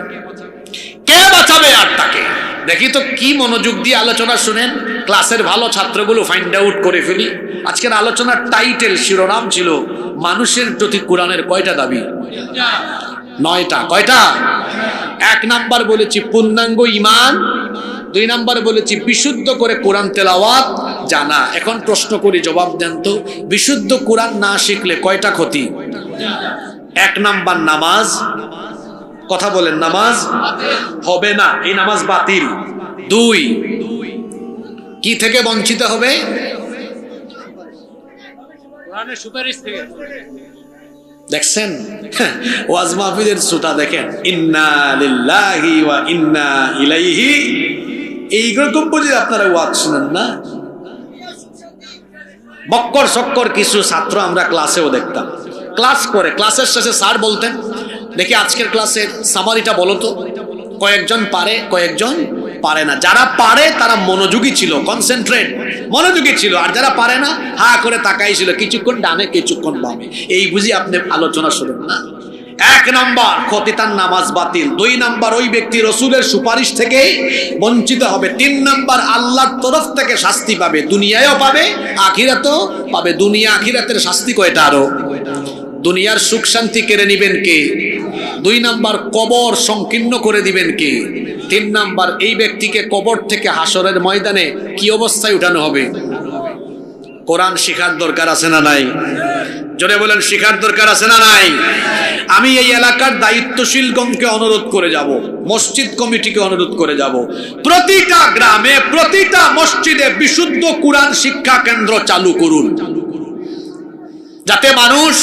কে বাঁচাবে আর তাকে? দেখি তো কি মনোযোগ দিয়ে আলোচনা শুনেন। ক্লাসের ভালো ছাত্রগুলো ফাইন্ড আউট করে ফেলি। আজকের আলোচনার টাইটেল, শিরোনাম ছিল মানুষের প্রতি কোরআনের কয়টা দাবি? 9টা। কয়টা? 1 নাম্বার বলেছি পূর্ণাঙ্গ ঈমান, 2 নাম্বার বলেছি বিশুদ্ধ করে কোরআন তেলাওয়াত জানা। এখন প্রশ্ন করি, জবাব দেন তো, বিশুদ্ধ কোরআন না শিখলে কয়টা ক্ষতি? 1 নাম্বার নামাজ, কথা বলেন, নামাজ হবে না, এই নামাজ বাতিল। 2, কি থেকে বঞ্চিত হবে? কোরআনের সুপারিশ থেকে। দেখছেন ওয়াজ মাহফিলের শ্রোতা দেখেন, ইন্না লিল্লাহি ওয়া ইন্না ইলাইহি, এইরকম বলে আপনারা ওয়াজ শুনেন না? বক্কর সক্কর কিছু ছাত্র আমরা ক্লাসেও দেখতাম, ক্লাস করে ক্লাসের শেষে স্যার বলতেন, দেখি আজকের ক্লাসের সামারিটা বলো তো। কয়েকজন পারে, কয়েকজন পারে না। যারা পারে তারা মনোযোগী ছিল, কনসেন্ট্রেট, মনোযোগী ছিল, আর যারা পারে না হা করে তাকাই ছিল, কিছুক্ষণ ডানে কিছুক্ষণ বামে, এই বুঝি আপনি আলোচনা শুনেন না। 1 নাম্বার ক্ষতি, তার নামাজ বাতিল। 2 নাম্বার ওই ব্যক্তি রসুলের সুপারিশ থেকে বঞ্চিত হবে। 3 নাম্বার আল্লাহর তরফ থেকে শাস্তি পাবে, দুনিয়ায়ও পাবে আখিরাতেও পাবে। দুনিয়া আখিরাতের শাস্তি কয়টা? আরো। দুনিয়ার সুখ শান্তি কেড়ে নিবেন কে? 2 নাম্বার কবর সংকীর্ণ করে দিবেন কে? 3 নাম্বার এই ব্যক্তিকে কবর থেকে হাসরের ময়দানে কি অবস্থায় উঠানো হবে? কোরআন শিখার দরকার আছে না নাই? জোরে বলেন, শিখার দরকার আছে না নাই? আমি এই এলাকার দায়িত্বশীলগণকে অনুরোধ করে যাব, মসজিদ কমিটিকে অনুরোধ করে যাব, প্রতিটা গ্রামে প্রতিটা মসজিদে বিশুদ্ধ কোরআন শিক্ষা কেন্দ্র চালু করুন, যাতে মানুষ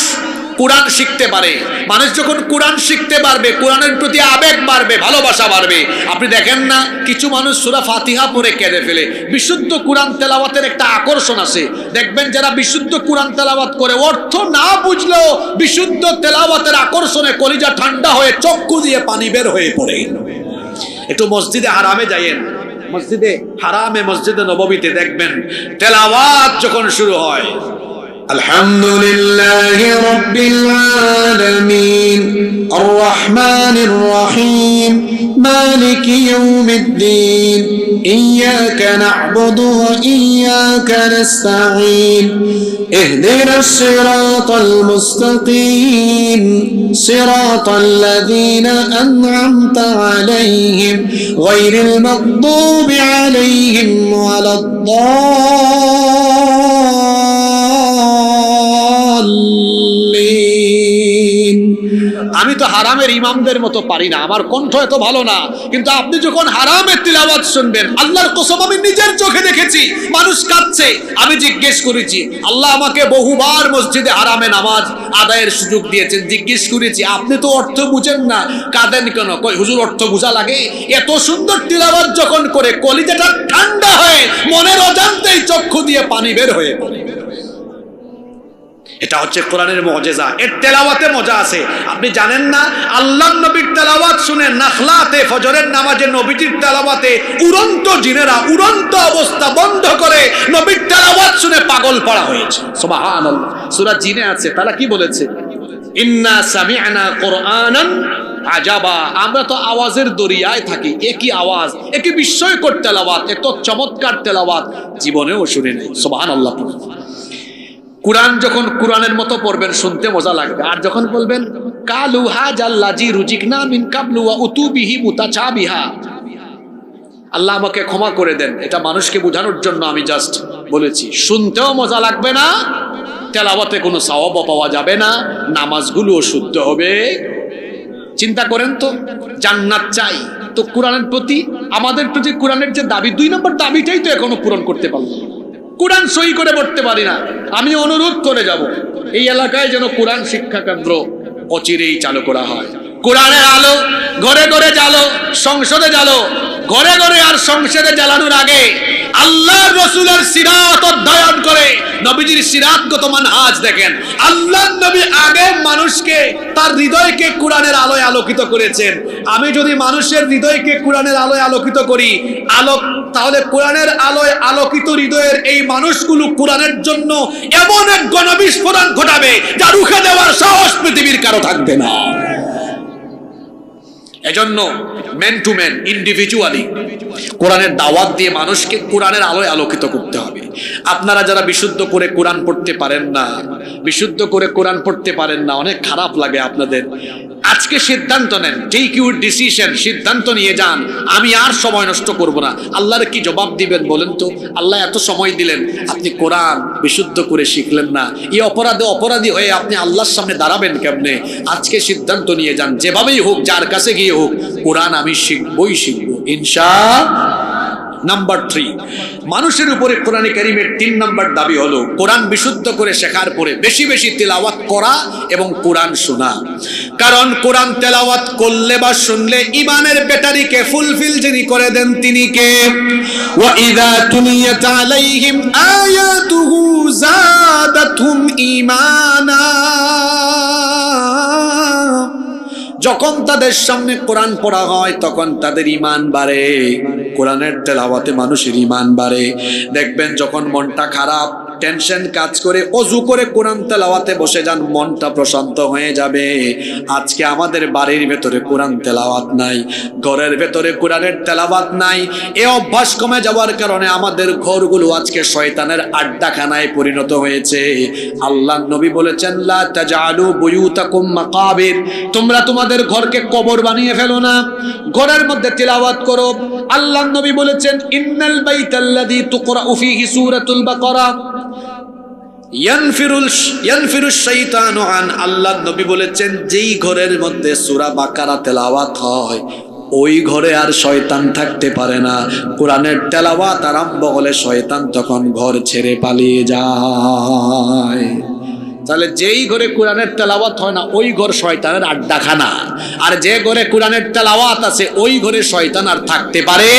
কোরআন শিখতে পারে। মানুষ যখন কোরআন শিখতে পারবে, কোরআনের প্রতি আবেগ বাড়বে, ভালোবাসা বাড়বে। আপনি দেখেন না, কিছু মানুষ সূরা ফাতিহা পড়ে কেঁদে ফেলে। বিশুদ্ধ কোরআন তেলাওয়াতের একটা আকর্ষণ আছে, দেখবেন যারা বিশুদ্ধ কোরআন তেলাওয়াত করে, অর্থ না বুঝলেও বিশুদ্ধ তেলাওয়াতের আকর্ষণে কলিজা ঠান্ডা হয়ে চক্ষু দিয়ে পানি বের হয়ে পড়ে। একটু মসজিদে হারামে যাইয়েন, মসজিদে হারামে, মসজিদে নববীতে দেখবেন তেলাওয়াত যখন শুরু হয়, আলহামদুলিল্লাহি রাব্বিল আলামিন আর রহমানির রহিম মালিকি ইয়াউমিদ্দিন ইয়্যাকা না'বুদু ওয়া ইয়্যাকা নাস্তাঈন ইহদিনাস সিরাতাল মুস্তাকিম সিরাতাল লাযীনা আন'আমতা আলাইহিম গায়রিল মাগদুবি আলাইহিম ওয়ালাদ-দাল্লিন। আমি তো হারামের ইমামদের মতো পারি না, আমার কণ্ঠ এত ভালো না, কিন্তু আপনি যখন হারামের তিলাওয়াত শুনবেন, আল্লাহর কসম আমি নিজের চোখে দেখেছি মানুষ কাঁদছে। আমি জিজ্ঞেস করেছি, আল্লাহ আমাকে বহুবার মসজিদে হারামে নামাজ আদায়ের সুযোগ দিয়েছেন, জিজ্ঞেস করেছি আপনি তো অর্থ বুঝেন না, কাঁদেন কেন? কই হুজুর, অর্থ বোঝা লাগে। এত সুন্দর তিলাওয়াত যখন করে কলিজাটা ঠান্ডা হয়ে মনের অজান্তেই চক্ষু দিয়ে পানি বের হয়ে পড়ে। এটা হচ্ছে কোরআনের মুজিজা, এর তেলাওয়াতে মজা আছে। আপনি জানেন না, আল্লাহর নবীর তেলাওয়াত শুনে নাখলাতে ফজরের নামাজে নবীজির তেলাওয়াতে উড়ন্ত জিনেরা উড়ন্ত অবস্থা বন্ধ করে নবীর তেলাওয়াত শুনে পাগল পড়া হয়েছে। সুবহানাল্লাহ। সূরা জিনে আছে, তারা কি বলেছে? ইন্না সামি'না কুরআনান আজাবা, আমরা তো আওয়াজের দরিয়ায় থাকি, একই আওয়াজ, একই বিস্ময়কর তেলাওয়াত, এত চমৎকার তেলাওয়াত জীবনেও শুনি নাই। সুবহানাল্লাহ। কোরআন যখন কোরআনের মতো পড়বেন শুনতে মজা লাগবে, আর যখন বলবেন কালু হাজাল্লাজি রুজিকনা মিন কাবলু ওয়া উতুবিহি মুতাচাবিহা, আল্লাহ আমাকে ক্ষমা করে দেন, এটা মানুষকে বোঝানোর জন্য আমি জাস্ট বলেছি, শুনতেও মজা লাগবে না, তেলাওয়াতে কোনো সওয়াবও পাওয়া যাবে না, নামাজগুলোও শুদ্ধ হবে। চিন্তা করেন তো, জান্নাত চাই তো কোরআনের প্রতি আমাদের প্রতি কোরআনের যে দাবি, 2 নম্বর দাবিটাই তো এখনো পূরণ করতে পারলাম না। কোরআন সই করে পড়তে পারি না। আমি অনুরোধ করে যাব, এই এলাকায় যেন কোরআন শিক্ষা কেন্দ্র অচিরেই চালু করা হয়। কোরআনের আলো ঘরে ঘরে জ্বালো, সংসদে জ্বালো, ঘরে ঘরে আর সংসদে জ্বালানোর আগে আল্লাহর রাসূলের সিরাত অধ্যয়ন করে নবীজির সিরাতগত মানহাজ দেখেন। আল্লাহর নবী আগে মানুষকে তার হৃদয়কে কোরআনের আলোয় আলোকিত করেছেন। আমি যদি মানুষের হৃদয়কে কোরআনের আলোয় আলোকিত করি, তাহলে কোরআনের আলোয় আলোকিত হৃদয়ের এই মানুষগুলো কোরআনের জন্য এমন এক গণবিস্ফোরণ ঘটাবে যা রুখে দেওয়ার সাহস পৃথিবীর কারো থাকবে না। এজন্য ম্যান টু ম্যান, ইন্ডিভিজুয়ালি কোরআনের দাওয়াত দিয়ে মানুষকে কোরআনের আলোয় আলোকিত করতে হবে। আপনারা যারা বিশুদ্ধ করে কোরআন পড়তে পারেন না, বিশুদ্ধ করে কোরআন পড়তে পারেন না, অনেক খারাপ লাগে আপনাদের। আজকে সিদ্ধান্ত নেন, টেক ইউর ডিসিশন, সিদ্ধান্ত নিয়ে যান, আমি আর সময় নষ্ট করব না। আল্লাহর কি জবাব দিবেন বলেন তো? আল্লাহ এত সময় দিলেন, আপনি কোরআন বিশুদ্ধ করে শিখলেন না, এই অপরাধী হয়ে আপনি আল্লাহর সামনে দাঁড়াবেন কেমনে? আজকে সিদ্ধান্ত নিয়ে যান, যেভাবেই হোক, যার কাছে গিয়ে হোক, কোরআন আমি শিখবই শিখব ইনশাআল্লাহ। নাম্বার 3, মানুষের উপরে কোরআনে কারীমের 3 নাম্বার দাবি হলো কোরআন বিশুদ্ধ করে শেখার পরে বেশি বেশি তিলাওয়াত করা এবং কোরআন শোনা। কারণ কোরআন তেলাওয়াত করলে বা শুনলে ইমানের ব্যাটারিকে ফুলফিল যিনি করে দেন তিনি কে? ওয়া ইযা তুলিয়াত আলাইহিম আয়াতুহু যাদাতহুম ঈমানা, যখন তাদের সামনে কোরআন পড়া হয় তখন তাদের ঈমান বাড়ে। কোরআনের তেলাওয়াতে মানুষের ঈমান বাড়ে। দেখবেন যখন মনটা খারাপ, টেনশন কাজ করে, ওযু করে কোরআন তেলাওয়াতে বসে যান, মনটা প্রশান্ত হয়ে যাবে। আজকে আমাদের বাড়ির ভেতরে কোরআন তেলাওয়াত নাই, ঘরের ভেতরে কোরআনের তেলাওয়াত নাই। এই অভ্যাস কমে যাওয়ার কারণে আমাদের ঘরগুলো আজকে শয়তানের আড্ডাখানায় পরিণত হয়েছে। আল্লাহর নবী বলেছেন, লা তাজআলু বুয়ুতাকুম মাকাবির, তোমরা তোমাদের ঘরকে কবর বানিয়ে ফেলো না, ঘরের মধ্যে তিলাওয়াত করো। আল্লাহর নবী বলেছেন, ইন্নাল বাইতাল্লাযী তুকরাউ ফীহি সূরাতুল বাকারা ইয়ানফিরুশ শাইতানু আন, আল্লাহর নবী বলেছেন যেই ঘরের মধ্যে সূরা বাকারা তেলাওয়াত হয় ওই ঘরে আর শয়তান থাকতে পারে না। কোরআনের তেলাওয়াত আরম্ভ হলে শয়তান তখন ঘর ছেড়ে পালিয়ে যায়। তাহলে যেই ঘরে কোরআনের তেলাওয়াত হয় না ওই ঘর শয়তানের আড্ডাখানা, আর যে ঘরে কোরআনের তেলাওয়াত আছে ওই ঘরে শয়তান আর থাকতে পারে।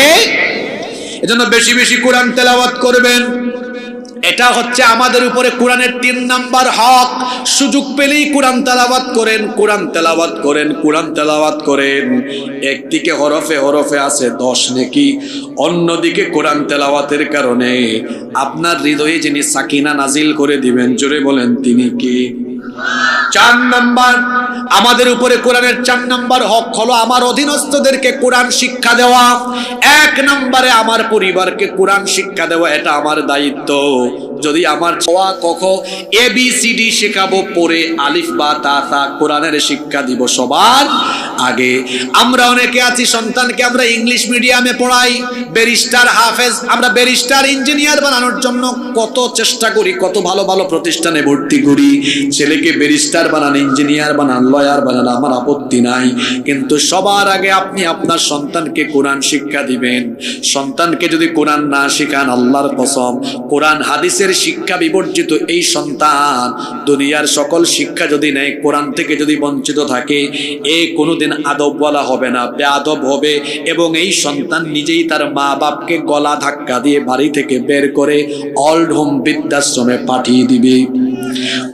এজন্য বেশি বেশি কোরআন তেলাওয়াত করবেন। এটা হচ্ছে আমাদের উপরে কোরআনের 3 নাম্বার হক। সুযোগ পেলেই কোরআন তেলাওয়াত করেন, কোরআন তেলাওয়াত করেন, কোরআন তেলাওয়াত করেন। একদিকে হরফে হরফে আছে 10 নেকি, অন্যদিকে কোরআন তেলাওয়াতের কারণে আপনার হৃদয়ে যিনি সাকিনা নাজিল করে দিবেন, জোরে বলেন তিনি কি? 4 নাম্বার আমাদের উপরে কোরআনের 4 নাম্বার হক হলো আমার অধীনস্থদেরকে কোরআন শিক্ষা দেওয়া। 1 নম্বরে আমার পরিবারকে কোরআন শিক্ষা দেওয়া, এটা আমার দায়িত্ব। যদি আমার ছোয়া কখ ABCD শেখাবো, পরে আলিফ বা তা তা কোরআনের শিক্ষা দিব সবার আগে। আমরা অনেকে আছি সন্তানকে আমরা ইংলিশ মিডিয়ামে পড়াই, ব্যারিস্টার হাফেজ, আমরা ব্যারিস্টার ইঞ্জিনিয়ার বানানোর জন্য কত চেষ্টা করি, কত ভালো ভালো প্রতিষ্ঠানে ভর্তি করি। ছেলেকে ব্যারিস্টার বানান, ইঞ্জিনিয়ার বানান, লয়ার বানান, আমার আপত্তি নাই, কিন্তু সবার আগে আপনি আপনার সন্তানকে কোরআন শিক্ষা দিবেন। সন্তানকে যদি কোরআন না শিখান, আল্লাহর কসম, কোরআন হাদিসের শিক্ষা বিবর্জিত এই সন্তান দুনিয়ার সকল শিক্ষা যদি নেয়, কোরআন থেকে যদি বঞ্চিত থাকে, এ কোনোদিন আদবওয়ালা হবে না, বেআদব হবে। এবং এই সন্তান নিজেই তার মা বাপকে গলা ধাক্কা দিয়ে বাড়ি থেকে বের করে অল্ড হোম বৃদ্ধাশ্রমে পাঠিয়ে দিবে।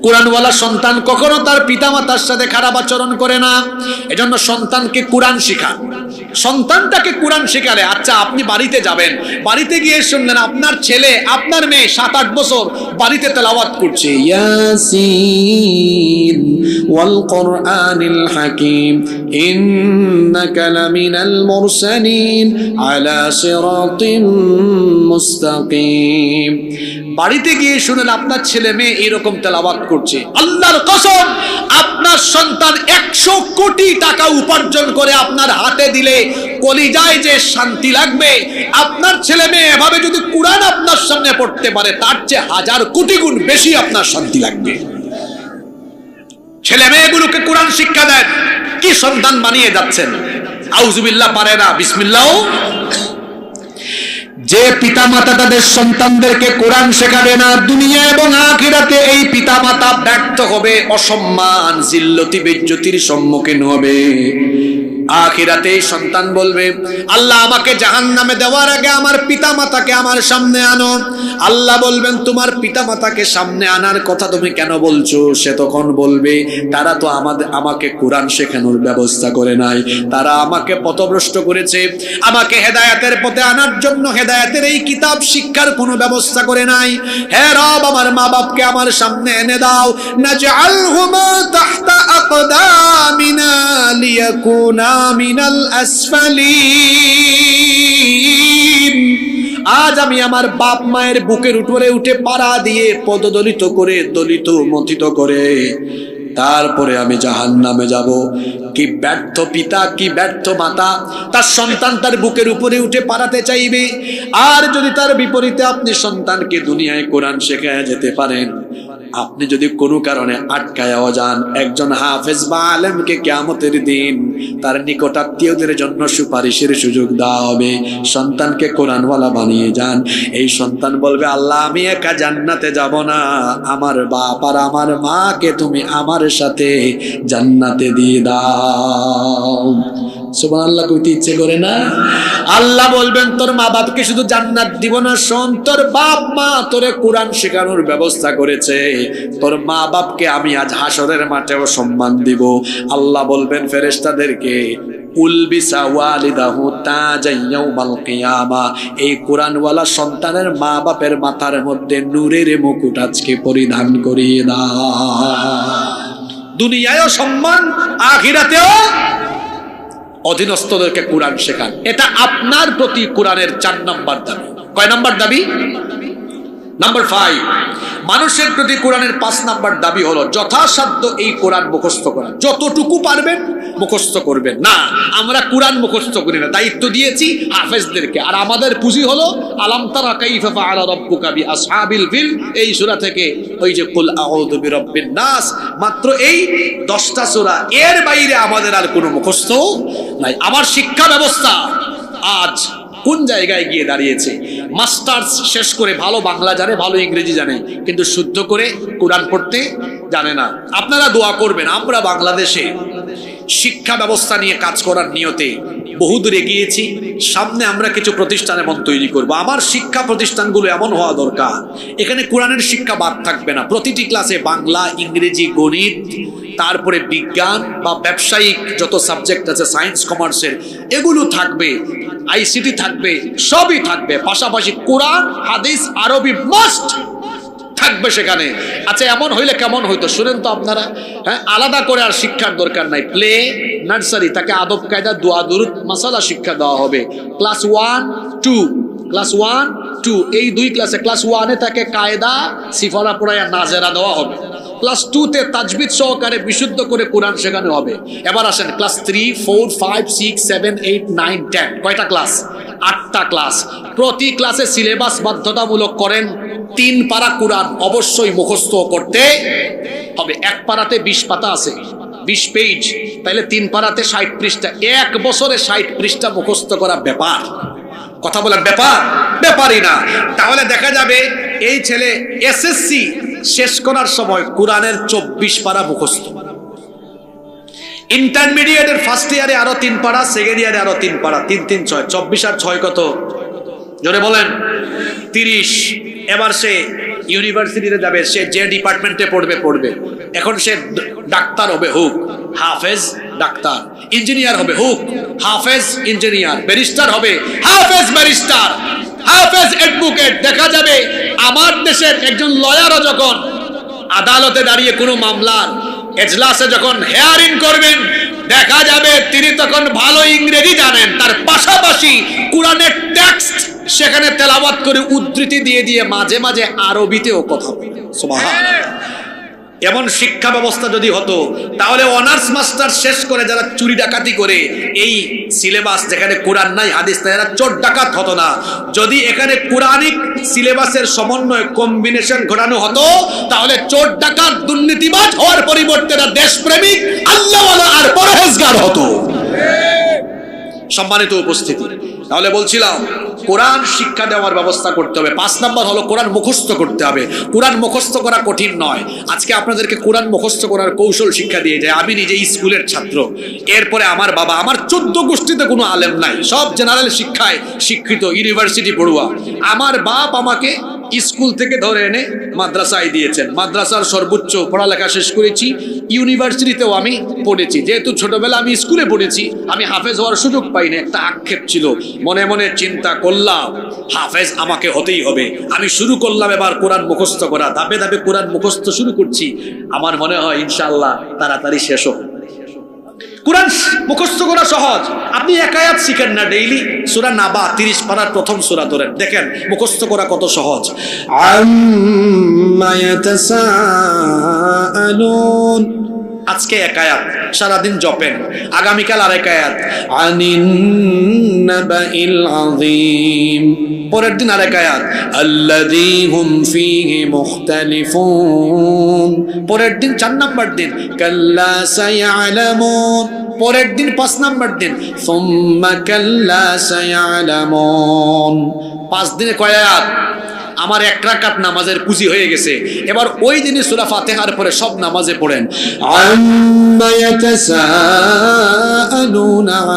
কোরআনওয়ালা সন্তান কখনো তার পিতামাতার সাথে খারাপ আচরণ করে না। এজন্য সন্তানকে কোরআন শেখান। সন্তানটাকে কোরআন শেখালে, আচ্ছা আপনি বাড়িতে যাবেন, বাড়িতে গিয়ে শুনলেন আপনার ছেলে আপনার মেয়ে 7-8 বছর বাড়িতে তেলাওয়াত করছে, ইয়াসিন ওয়াল কুরআনিল হাকীম ইন্নাকা লামিনাল মুরসালিন আলা সিরাতিন মুস্তাকিম। বাড়িতে গিয়ে শুনেন আপনার ছেলে মেয়ে এরকম তেলাওয়াত করছে, আল্লাহর কসম আপনার সন্তান 100 কোটি টাকা উপার্জন করে আপনার হাতে দিলে কলিজায় যে শান্তি লাগবে, আপনার ছেলে মেয়ে এভাবে যদি কোরআন আপনার সামনে পড়তে পারে তার চেয়ে 1000 কোটি গুণ বেশি আপনার শান্তি লাগবে। ছেলে মেয়েগুলোকে কোরআন শিক্ষা দেন। কি সন্তান বানিয়ে যাচ্ছেন! আউযুবিল্লাহ পারে না, বিসমিল্লাহ। যে পিতামাতা তাদের সন্তানদেরকে কোরআন শেখাবে না, দুনিয়া এবং আখিরাতে এই পিতামাতা ব্যর্থ হবে, অসম্মান জিল্লতি বেজ্জতির সম্মুখীন হবে। আখিরাতে এই সন্তান বলবে, আল্লাহ আমাকে জাহান্নামে দেওয়ার আগে আমার পিতামাতাকে আমার সামনে আনো। আল্লাহ বলবেন, তোমার পিতামাতাকে সামনে আনার কথা তুমি কেন বলছো? সে তখন বলবে, তারা তো আমাকে কোরআন শেখানোর ব্যবস্থা করে নাই, তারা আমাকে পথভ্রষ্ট করেছে, আমাকে হেদায়েতের পথে আনার জন্য হেদায়েতের এই কিতাব শিক্ষার কোনো ব্যবস্থা করে নাই। হে রব, আমার মা বাপকে আমার সামনে এনে দাও। নাজআলহুমা তাহতা আকদামিনা লিয়াকুনা মিনাল আসফালিন। আজ আমি আমার বাপ মায়ের বুকের উপরে উঠে পাড়া দিয়ে পদদলিত করে, দলিত মথিত করে তারপরে আমি জাহান্নামে যাব। কি ব্যর্থ পিতা, কি ব্যর্থ মাতা, তার সন্তান তার বুকের উপরে উঠে পাড়াতে চাইবে। আর যদি তার বিপরীতে আপনি সন্তানকে দুনিয়ায় কোরআন শেখায় যেতে পারেন, আপনি যদি কোনো কারণে আটকায়াও যান, একজন হাফেজ বা আলেমকে কিয়ামতের দিন তার নিকটাত্মীয়দের জন্য সুপারিশের সুযোগ দেওয়া হবে। সন্তানকে কোরআনওয়ালা বানিয়ে যান। এই সন্তান বলবে, আল্লাহ আমি একা জান্নাতে যাব না, আমার বাপ আর আমার মাকে তুমি আমার সাথে জান্নাতে দিয়ে দাও। সুবহানাল্লাহ কইতে ইচ্ছে করে না? আল্লাহ বলবেন, তোর মা বাপকে শুধু জান্নাত দিব না, শোন, তোর বাপ মা তোরে কোরআন শেখানোর ব্যবস্থা করেছে, তোর মা বাপকে আমি আজ হাসরের মাঠেও সম্মান দিব। আল্লাহ বলবেন ফেরেশতাদেরকে, উলবিসা ওয়ালিদাহু তাজান ইয়াউমাল কিয়ামা, এই কোরআনওয়ালা সন্তানের মা বাপের মাথার মধ্যে নূরের মুকুট আজকে পরিধান করিয়ে দাও। দুনিয়ায়ও সম্মান, আখিরাতেও। অধীনস্থদেরকে কোরআন শেখান। এটা আপনার প্রতি কোরআনের 4 নম্বর দাবি। কয় নম্বর দাবি? নাম্বার 5। মানুষের প্রতি কোরআনের 5 নম্বর দাবি হলো যথাসাধ্য এই কোরআন মুখস্থ করা। যতটুকু পারবেন মুখস্থ করবেন। না, আমরা কোরআন মুখস্থ করি না, দায়িত্ব দিয়েছি হাফেজদেরকে। আর আমাদের পুঁজি হলো আলাম তারা কাইফা ফাআলা রাব্বুকা বিআসহাবিল ফিল, এই সূরা থেকে ওই যে কুল আউযু বিরাব্বিন নাস, মাত্র এই 10টা সূরা, এর বাইরে আমাদের আর কোনো মুখস্থ নাই। আমার শিক্ষা ব্যবস্থা আজ কোন জায়গায় গিয়ে দাঁড়িয়েছে? মাস্টার্স শেষ করে ভালো বাংলা জানে, ভালো ইংরেজি জানে, কিন্তু শুদ্ধ করে কোরআন পড়তে জানে না। আপনারা দোয়া করবেন, আমরা বাংলাদেশে শিক্ষা ব্যবস্থা নিয়ে কাজ করার নিয়তে বহুদূর এগিয়েছি। সামনে আমরা কিছু প্রতিষ্ঠান এমন তৈরি করব। আমার শিক্ষা প্রতিষ্ঠানগুলো এমন হওয়া দরকার, এখানে কোরআনের শিক্ষা বাদ থাকবে না। প্রতিটি ক্লাসে বাংলা, ইংরেজি, গণিত, তারপরে বিজ্ঞান বা ব্যবসায়িক যত সাবজেক্ট আছে, সায়েন্স কমার্সের, এগুলো থাকবে, আইসিটি থাকবে, সবই থাকবে। পাশাপাশি কোরআন, হাদিস, আরবি মাস্ট থাকবে সেখানে। আচ্ছা, এমন হইলে কেমন হইতো শুনেন তো আপনারা। হ্যাঁ, আলাদা করে আর শিক্ষার দরকার নাই। প্লে, নার্সারি, তাকে আদব কায়দা, দোয়া দুরুদ, মাসালা শিক্ষা দেওয়া হবে। ক্লাস 1, 2, ক্লাস 1, 2 এই 2 ক্লাসে, ক্লাস 1-এ তাকে কায়দা, সিফারা পড়ায়া নাজেরা দেওয়া হবে। ক্লাস 2-তে তাজবিদ সহকারে বিশুদ্ধ করে কোরআন শেখানো হবে। এবার আসেন ক্লাস 3, 4, 5, 6, 7, 8, 9, 10, কয়টা ক্লাস? 8টা ক্লাস। প্রতি ক্লাসে সিলেবাস বাধ্যতামূলক করেন। 3 পারা কোরআন অবশ্যই মুখস্থ করতে হবে। 1 পারাতে 20 পাতা আছে, 20 পেজ, তাহলে 3 পারাতে 60 পৃষ্ঠা। 1 বছরে 60 পৃষ্ঠা মুখস্থ করা ব্যাপার? কথা বলেন, ব্যাপার? ব্যাপারই না। তাহলে দেখা যাবে এই ছেলে এসএসসি শেষ করার সময় কোরআনের 24 পারা মুখস্থ। ইন্টারমিডিয়েটের ফার্স্ট ইয়ারে আরো 3 পারা, সেকেন্ড ইয়ারে আরো 3 পারা, 3, 3, 6, 24 আর 6 কত? জোরে বলেন। 30। এবার সে ইউনিভার্সিটিতে যাবে, সে যে ডিপার্টমেন্টে পড়বে। এখন সে ডাক্তার হবে, হোক হাফেজ ডাক্তার, ইঞ্জিনিয়ার হবে, হোক হাফেজ ইঞ্জিনিয়ার, ব্যারিস্টার হবে, হাফেজ ব্যারিস্টার, হাফেজ অ্যাডভোকেট। দেখা যাবে আমার দেশের একজন লয়ারও যখন আদালতে দাঁড়িয়ে কোনো মামলার এজলাসে যখন হেয়ারিং করবেন, দেখা যাবে তিনি তখন ভালো ইংরেজি জানেন, তার পাশাপাশি কোরআনের টেক্সট সেখানে তেলাওয়াত করে উদ্ধৃতি দিয়ে মাঝে মাঝে আরবিতেও কথা বলে। সুবহানাল্লাহ। এমন শিক্ষা ব্যবস্থা যদি হতো, তাহলে অনার্স মাস্টার শেষ করে যারা চুরি ডাকাতি করে এই সিলেবাস যেখানে কোরআন নাই হাদিস নাই, এরা চোর ডাকাত হতো না। যদি এখানে কোরআনিক সিলেবাসের সমন্বয় কম্বিনেশন ঘটানো হতো, তাহলে চোর ডাকাত দুর্নীতিবাজ হওয়ার পরিবর্তে এরা দেশপ্রেমিক, আল্লাহওয়ালা আর পরহেজগার হতো। সম্মানিত উপস্থিতি, তাহলে বলছিলাম কোরআন শিক্ষা দেওয়ার ব্যবস্থা করতে হবে। 5 নাম্বার হলো কোরআন মুখস্থ করতে হবে। কোরআন মুখস্থ করা কঠিন নয়। আজকে আপনাদেরকে কোরআন মুখস্থ করার কৌশল শিক্ষা দিয়ে যায়। আমি নিজে স্কুলের ছাত্র, এরপরে আমার বাবা, আমার 14 গোষ্ঠীতে কোনো আলেম নাই, সব জেনারেল শিক্ষায় শিক্ষিত, ইউনিভার্সিটি পড়ুয়া। আমার বাপ আমাকে স্কুল থেকে ধরে এনে মাদ্রাসায় দিয়েছেন, মাদ্রাসার সর্বোচ্চ পড়ালেখা শেষ করেছি, ইউনিভার্সিটিতেও আমি পড়েছি। যেহেতু ছোটবেলা আমি স্কুলে পড়েছি, আমি হাফেজ হওয়ার সুযোগ পাইনি। একটা আক্ষেপ ছিল, মনে মনে চিন্তা করলাম হাফেজ আমাকে হতেই হবে। আমি শুরু করলাম এবার কোরআন মুখস্থ করা, ধাপে ধাপে কোরআন মুখস্থ শুরু করছি। আমার মনে হয় ইনশাআল্লাহ তাড়াতাড়ি শেষ হবে। কোরআন মুখস্থ করা সহজ। আপনি এক আয়াত শিখেন না ডেইলি, সূরা নাবা 30 পারার প্রথম সূরা ধরেন, দেখেন মুখস্থ করা কত সহজ। আম্মা ইয়াতাসাআলুন, আজকে এক আয়াত সারাদিন জপেন, আগামীকাল আরেক আয়াত আনিন নাবাইল আযীম, পরের দিন আরেক আয়াত আল্লাযী হুম ফীহি মুখতালিফুন, পরের দিন 4 নাম্বার দিন কাল্লা সায়ালামুন, পরের দিন 5 নাম্বার দিন সুম্মা কাল্লা সায়ালামুন। 5 দিনে কয় আয়াত? আমার 1 রাকাত নামাজের পুঁজি হয়ে গেছে। এবার ওই দিনই সূরা ফাতিহার পরে সব নামাজে পড়েন আম্মা ইয়াতাসাআলুনা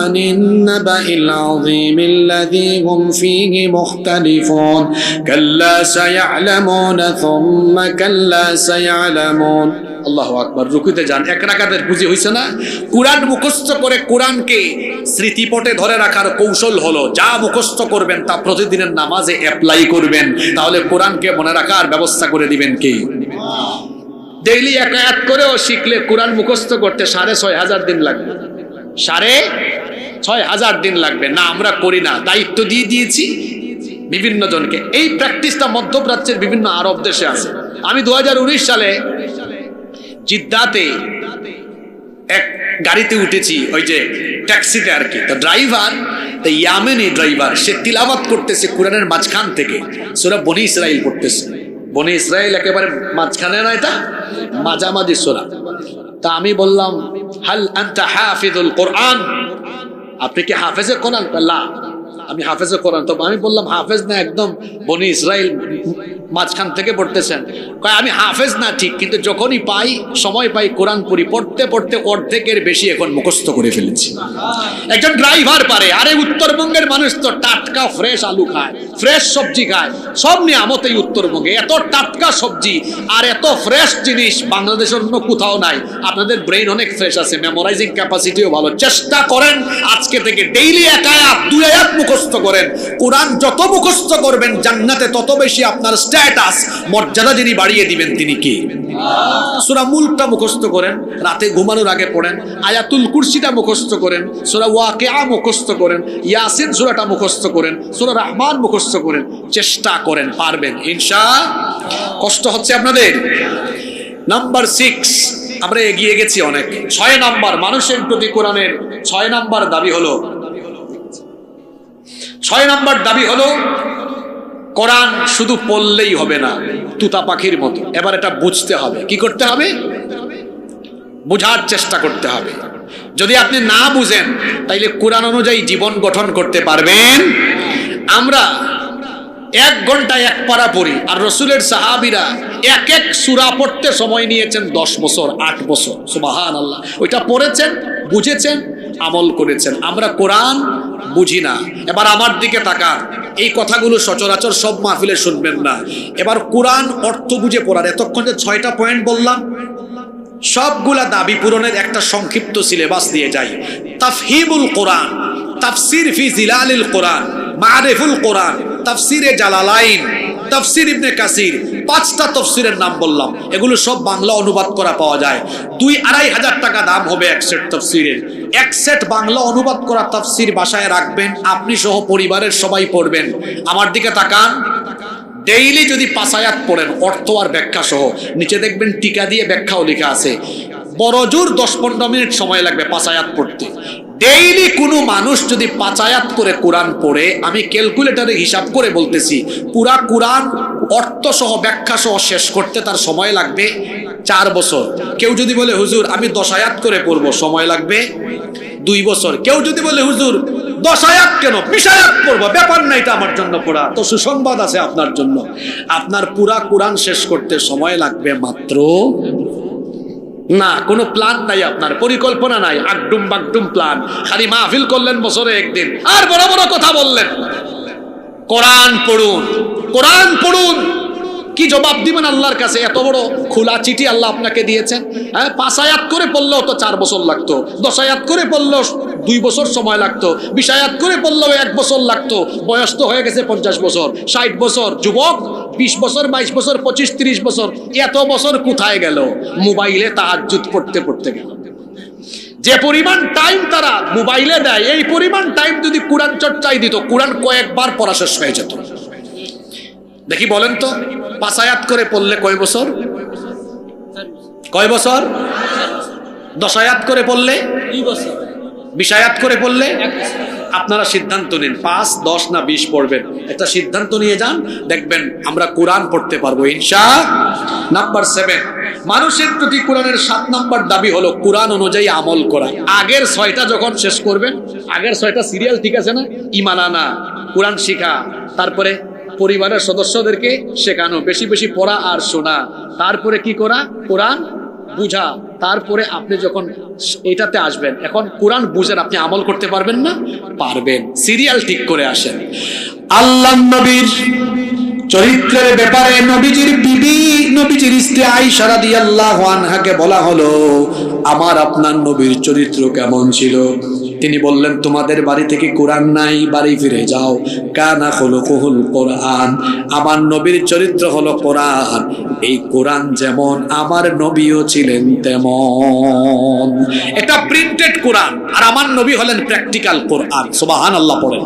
আনিন নাবাইল আযীমিল্লাযী হুম ফীহি মুখতালিফুন কাল্লা সায়ালামুনা সুম্মা কাল্লা সায়ালামুন। আল্লাহু আকবার। রুকুতে যান, 1 রাকাতের পুঁজি হইছে না? কোরআন মুখস্থ করে কোরআনকে স্মৃতিপটে ধরে রাখার কৌশল হলো, যা মুখস্থ করবেন তা প্রতিদিনের নামাজে অ্যাপ্লাই করবেন, তাহলে কোরআনকে মনে রাখার ব্যবস্থা করে দিবেন কে? ডেইলি 1 আয়াত করেও শিখলে কোরআন মুখস্থ করতে 6500 দিন লাগবে। 6500 দিন লাগবে না, আমরা করি না। দায়িত্ব দিয়ে দিয়েছি বিভিন্ন জনকে। এই প্র্যাকটিসটা মধ্যপ্রাচ্যের বিভিন্ন আরব দেশে আছে। আমি 2019 সালে জিদ্দাতে এক গাড়িতে উঠেছি, ওই যে ট্যাক্সিতে আর কি। তো ড্রাইভার, তো ইয়ামেনি ড্রাইভার, সে তিলাওয়াত করতেছে কোরআনের মাঝখান থেকে সূরা বনি ইসরাইল পড়তেছে। বনি ইসরাইল একেবারে মাঝখানে না, এটা মাঝামাঝি সূরা। তা আমি বললাম হাল আনতা হাফিজুল কোরআন, আপনি কি হাফেজে কোরআন? না, আমি হাফেজে কোরআন। তো আমি বললাম হাফেজ না, একদম বনি ইসরাইল মাঝখান থেকে পড়তেছেন। কয় আমি হাফেজ না ঠিক, কিন্তু যখনই পাই সময় পাই কোরআন পড়ি। পড়তে পড়তে অর্ধেকের বেশি এখন মুখস্থ করে ফেলেছি। একজন ড্রাইভার পারে। আরে উত্তরবঙ্গের মানুষ তো টাটকা ফ্রেশ আলু খায়, ফ্রেশ সবজি খায়, সব নিয়ামতেই উত্তরবঙ্গে। এত টাটকা সবজি আর এত ফ্রেশ জিনিস বাংলাদেশের অন্য কোথাও নাই। আপনাদের ব্রেইন অনেক ফ্রেশ আছে, মেমোরাইজিং ক্যাপাসিটিও ভালো। চেষ্টা করেন আজকে থেকে ডেইলি 1 আয়াত 2 আয়াত মুখস্থ করেন। কোরআন যত মুখস্থ করবেন জান্নাতে তত বেশি আপনার স্ট্যাটাস, মর্যাদা যিনি বাড়িয়ে দিবেন তিনি কে? সূরা মুলকটা মুখস্থ করেন, রাতে ঘুমানোর আগে পড়েন। আয়াতুল কুরসিটা মুখস্থ করেন, সূরা ওয়াকিয়া মুখস্থ করেন, ইয়াসিন সূরাটা মুখস্থ করেন, সূরা রহমান মুখস্থ করেন। চেষ্টা করেন, পারবেন ইনশাআল্লাহ। কষ্ট হচ্ছে আপনাদের? নাম্বার 6, আমরা এগিয়ে গেছি অনেক। 6 নাম্বার, মানুষের প্রতি কোরআনের 6 নাম্বার দাবি হলো, 6 নাম্বার দাবি হলো কোরআন শুধু পড়লেই হবে না, তুতা পাখির মতো। এবার এটা বুঝতে হবে। কি করতে হবে? বুঝার চেষ্টা করতে হবে। যদি আপনি না বুঝেন তাইলে কোরআন অনুযায়ী জীবন গঠন করতে পারবেন। আমরা 1 ঘন্টায় 1 পারা পড়ি, আর রসুলের সাহাবীরা এক এক সূরা পড়তে সময় নিয়েছেন 10 বছর 8 বছর। সুবহানাল্লাহ। ওইটা পড়েছেন, বুঝেছেন, আমল করেছেন। আমরা কোরআন বুঝি না। এবার আমার দিকে তাকান, এই কথাগুলো সচরাচর সব মাহফিলে শুনবেন না। এবার কোরআন অর্থ বুঝে পড়ার, এতক্ষণ যে 6টা পয়েন্ট বললাম সবগুলা দাবি পূরণের একটা সংক্ষিপ্ত সিলেবাস দিয়ে যাই। তাফহিমুল কোরআন, তাফসির ফি জিলালিল কোরআন, মারিফুল কোরআন, তাফসিরে জালালাইন, তাফসির ইবনে কাসির, 5টা তাফসিরের নাম বললাম। এগুলো সব বাংলা অনুবাদ করা পাওয়া যায়। 2-2.5 হাজার টাকা দাম হবে এক সেট তাফসিরের। এক সেট বাংলা অনুবাদ করা তাফসির বাসায় রাখবেন, আপনি সহ পরিবারের সবাই পড়বেন। আমার দিকে তাকান, ডেইলি যদি 5 আয়াত পড়েন অর্থ আর ব্যাখ্যা সহ, নিচে দেখবেন টিকা দিয়ে ব্যাখ্যাও লেখা আছে। বড় জোর 10-15 মিনিট সময় লাগবে 5 আয়াত পড়তে। ডেইলি কোনো মানুষ যদি 5 আয়াত করে কোরআন পড়ে, আমি ক্যালকুলেটরে হিসাব করে বলতেছি, পুরা কোরআন অর্থ সহ ব্যাখ্যা সহ শেষ করতে তার সময় লাগবে 4 বছর। কেউ যদি বলে হুজুর আমি 10 আয়াত করে পড়বো, সময় লাগবে 2 বছর। কেউ যদি বলে হুজুর 10 আয়াত কেন, 20 আয়াত পড়বো, ব্যাপার নাই, এটা আমার জন্য পড়া। তো সুসংবাদ আছে আপনার জন্য, আপনার পুরা কোরআন শেষ করতে সময় লাগবে মাত্র না। কোনো প্ল্যান নাই, আপনার পরিকল্পনা নাই, আগডুম বাগডুম প্ল্যান। খালি মাহফিল করলেন বছরে একদিন আর বড় বড় কথা বললেন। কোরআন পড়ুন, কোরআন পড়ুন। কি জবাব দিবেন আল্লাহর কাছে? এত বড় খোলা চিঠি আল্লাহ আপনাকে দিয়েছেন। হ্যাঁ, 5 আয়াত করে পড়লেও তো 4 বছর লাগতো, 10 আয়াত করে পড়লেও 2 বছর সময় লাগতো, 20 আয়াত করে পড়লেও 1 বছর লাগতো। বয়স তো হয়ে গেছে 50 বছর, 60 বছর। যুবক 20 বছর, 22 বছর, 25, 30 বছর। এত বছর কোথায় গেল? মোবাইলে তাহাজ্জুদ পড়তে পড়তে গেল। যে পরিমাণ টাইম তারা মোবাইলে দেয়, এই পরিমাণ টাইম যদি কোরআন চর্চায় দিত, কোরআন কয়েকবার পড়া শেষ হয়ে যেত। দেখি বলেন তো, 5 আয়াত করে পড়লে কয় বছর? কয় বছর? 10 আয়াত করে পড়লে 2 বছর, 20 আয়াত করে পড়লে? আপনারা সিদ্ধান্ত নিন 5, 10 না 20 পড়বেন। একটা সিদ্ধান্ত নিয়ে যান, দেখবেন আমরা কোরআন পড়তে পারবো ইনশাআল্লাহ। নাম্বার 7, মানুষের প্রতি কোরআনের 7 নাম্বার দাবি হলো কোরআন অনুযায়ী আমল করা। আগের 6টা যখন শেষ করবেন, আগের 6টা সিরিয়াল ঠিক আছে না? ঈমান আনা, কোরআন শিখা, তারপরে পরিবারের সদস্যদেরকে শেখানো, বেশি বেশি পড়া আর শোনা, তারপরে কি করা? কোরআন বুঝা। তারপরে আপনি যখন এটাতে আসবেন, এখন কোরআন বুঝেন, আপনি আমল করতে পারবেন না? পারবেন। সিরিয়াল ঠিক করে আসেন। আল্লাহ নবীর চরিত্রের ব্যাপারে নবীজির বিবি, নবীজির স্ত্রী আয়েশা রাদিয়াল্লাহু আনহাকে বলা হলো, আমার আপনার নবীর চরিত্র কেমন ছিল? তিনি বললেন, তোমাদের বাড়ি থেকে কোরআন নাই, বাড়ি ফিরে যাও। কানা খুলুকুহুল কোরআন, আমার নবীর চরিত্র হলো কোরআন। এই কোরআন যেমন আমার নবীও ছিলেন তেমন। এটা প্রিন্টেড কোরআন, আর আমার নবী হলেন প্র্যাকটিক্যাল কোরআন। সুবহানাল্লাহ পড়েন।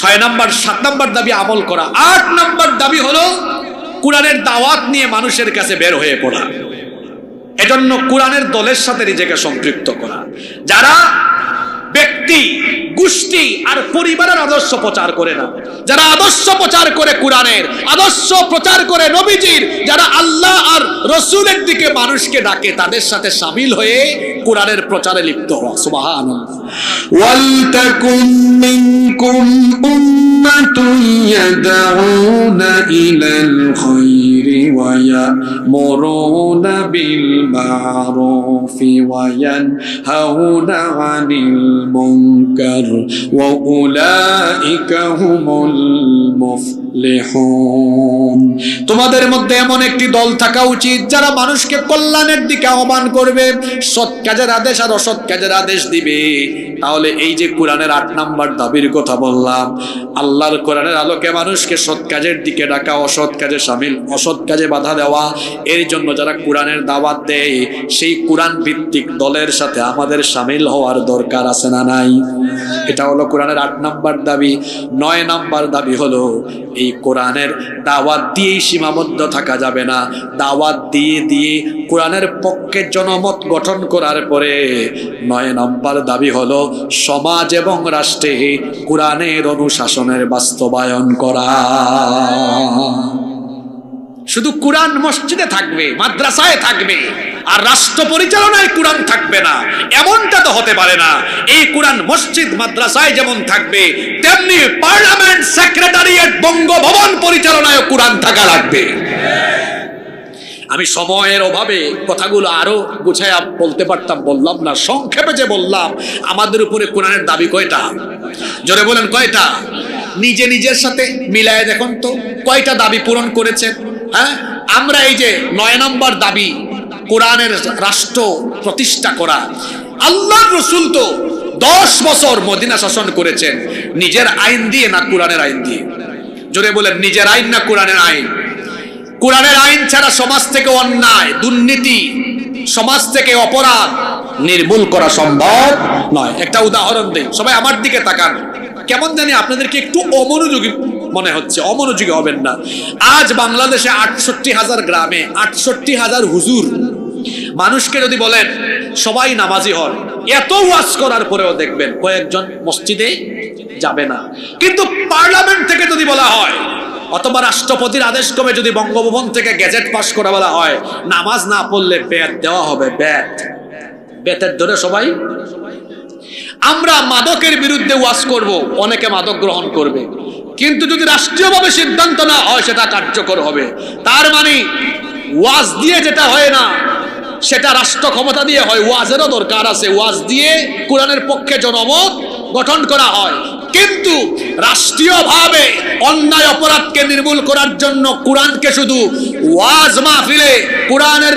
6 নাম্বার, 7 নাম্বার দাবি আমল করা। 8 নাম্বার দাবি হলো কোরআনের দাওয়াত নিয়ে মানুষের কাছে বের হয়ে পড়া। এজন্য কোরআনের দলের সাথে নিজেকে সম্পৃক্ত করা। যারা ব্যক্তি, গোষ্ঠী আর পরিবারের আদর্শ প্রচার করে না, যারা আদর্শ প্রচার করে কোরআনের, আদর্শ প্রচার করে নবীজির, যারা আল্লাহ আর রাসূলের দিকে মানুষকে ডাকে, তাদের সাথে শামিল হয়ে কোরআনের প্রচারে লিপ্ত হওয়া। সুবহানাল্লাহ। ওয়াল তাকুম মিনকুম উম্মাতুন ইয়াদউনা ইলাল খায়রি ওয়া ইয়ামুরুনা বিল মা'রুফি ওয়া ইয়ানহাউনা আনিল মুনকার ওয়া উলাইকা হুমুল মুফলিহুন। তোমাদের মধ্যে এমন একটি দল থাকা উচিত যারা মানুষকে কল্যাণের দিকে আহ্বান করবে, সৎ কাজের আদেশ আর অসৎ কাজের আদেশ দিবে। তাহলে এই যে কোরআনের 8 নাম্বার দাবির কথা বললাম, আল্লাহর কোরআনের আলোকে মানুষকে সৎ কাজের দিকে ডাকা, অসৎ কাজে শামিল, অসৎ কাজে বাধা দেওয়া, এর জন্য যারা কোরআনের দাওয়াত দেয়, সেই কোরআন ভিত্তিক দলের সাথে আমাদের শামিল হওয়ার দরকার আছে না নাই? এটা হলো কোরআনের 8 নাম্বার দাবি। 9 নাম্বার দাবি হলো এই কোরআনের দাওয়াত দিয়েই সীমাবদ্ধ থাকা যাবে না। দাওয়াত দিয়ে দিয়ে কোরআনের পক্ষে জনমত গঠন করার পরে 9 নাম্বার দাবি হলো সমাজ এবং রাষ্ট্রে কোরআনের অনুশাসনের বাস্তবায়ন করা। শুধু কোরআন মসজিদে থাকবে, মাদ্রাসায় থাকবে, আর রাষ্ট্র পরিচালনায় কোরআন থাকবে না, এমনটা তো হতে পারে না। এই কোরআন মসজিদ মাদ্রাসায় যেমন থাকবে, তেমনি পার্লামেন্ট, সেক্রেটারিয়েট, বঙ্গভবন পরিচালনায় কোরআন থাকা লাগবে। আমি সময়ের অভাবে কথাগুলো আরো গুছায়া বলতে পারতাম, বললাম না। সংক্ষেপে যে বললাম, আমাদের উপরে কোরআনের দাবি কয়টা? জোরে বলেন কয়টা? নিজে নিজের সাথে মিলায় দেখুন তো কয়টা দাবি পূরণ করেছেন। হ্যাঁ, আমরা এই যে 9 নম্বর দাবি, কোরআনের রাষ্ট্র প্রতিষ্ঠা করা। আল্লাহর রাসূল তো 10 বছর মদিনা শাসন করেছেন, নিজের আইন দিয়ে না কোরআনের আইন দিয়ে? জোরে বলেন, নিজের আইন না কোরআনের আইন? কোরআনের আইন ছাড়া সমাজ থেকে অন্যায়, দুর্নীতি, সমাজ থেকে অপরাধ নির্মূল করা সম্ভব নয়। একটা উদাহরণ দেই, সবাই আমার দিকে তাকান। কেমন জানি আপনাদেরকে একটু অমনোযোগী মনে হচ্ছে, অমনোযোগী হবেন না। আজ বাংলাদেশে 68,000 গ্রামে 68,000 হুজুর। মানুষকে যদি বলেন সবাই নামাজি হন, এত ওয়াজ করার পরেও দেখবেন কয়েকজন মসজিদে যাবে না। কিন্তু পার্লামেন্ট থেকে যদি বলা হয় অথবা রাষ্ট্রপতির আদেশ ক্রমে যদি বঙ্গভবন থেকে গেজেট পাস করা বলা হয়, নামাজ না পড়লে ব্যাট দেওয়া হবে, ব্যাটের ধরে সবাই। আমরা মাদকের বিরুদ্ধে ওয়াজ করব, অনেকে মাদক গ্রহণ করবে, কিন্তু যদি রাষ্ট্রীয়ভাবে সিদ্ধান্ত না হয় সেটা কার্যকর হবে। তার মানে ওয়াজ দিয়ে যেটা হয় না, সেটা রাষ্ট্র ক্ষমতা দিয়ে হয়। ওয়াজেরও দরকার আছে, ওয়াজ দিয়ে কোরআনের পক্ষে জনমত গঠন করা হয়। কিন্তু রাষ্ট্রীয়ভাবে অন্যায় অপরাধকে নির্মূল করার জন্য কোরআনকে শুধু ওয়াজ মাহফিলে, কোরআনের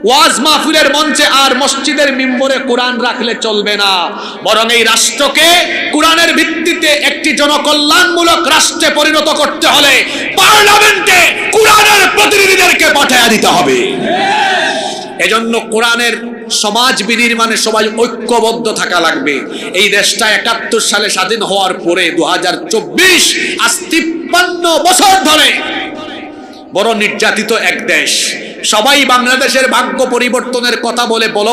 ওয়াজ মাহফিলের মঞ্চে আর মসজিদের মিম্বরে কোরআন রাখলে চলবে না, বরং এই রাষ্ট্রকে কোরআনের ভিত্তিতে একটি জনকল্যাণমূলক রাষ্ট্রে পরিণত করতে হলে পার্লামেন্টে কোরআনের প্রতিনিধিদেরকে পাঠিয়ে দিতে হবে। এজন্য কোরআনের সমাজ বিনির্মাণে সবাই ঐক্যবদ্ধ থাকা লাগবে। এই দেশটা 71 সালে স্বাধীন হওয়ার পরে 2024 আজ 53 বছর ধরে বড় নির্যাতিত এক দেশ। সবাই বাংলাদেশের ভাগ্য পরিবর্তনের কথা বলে বড়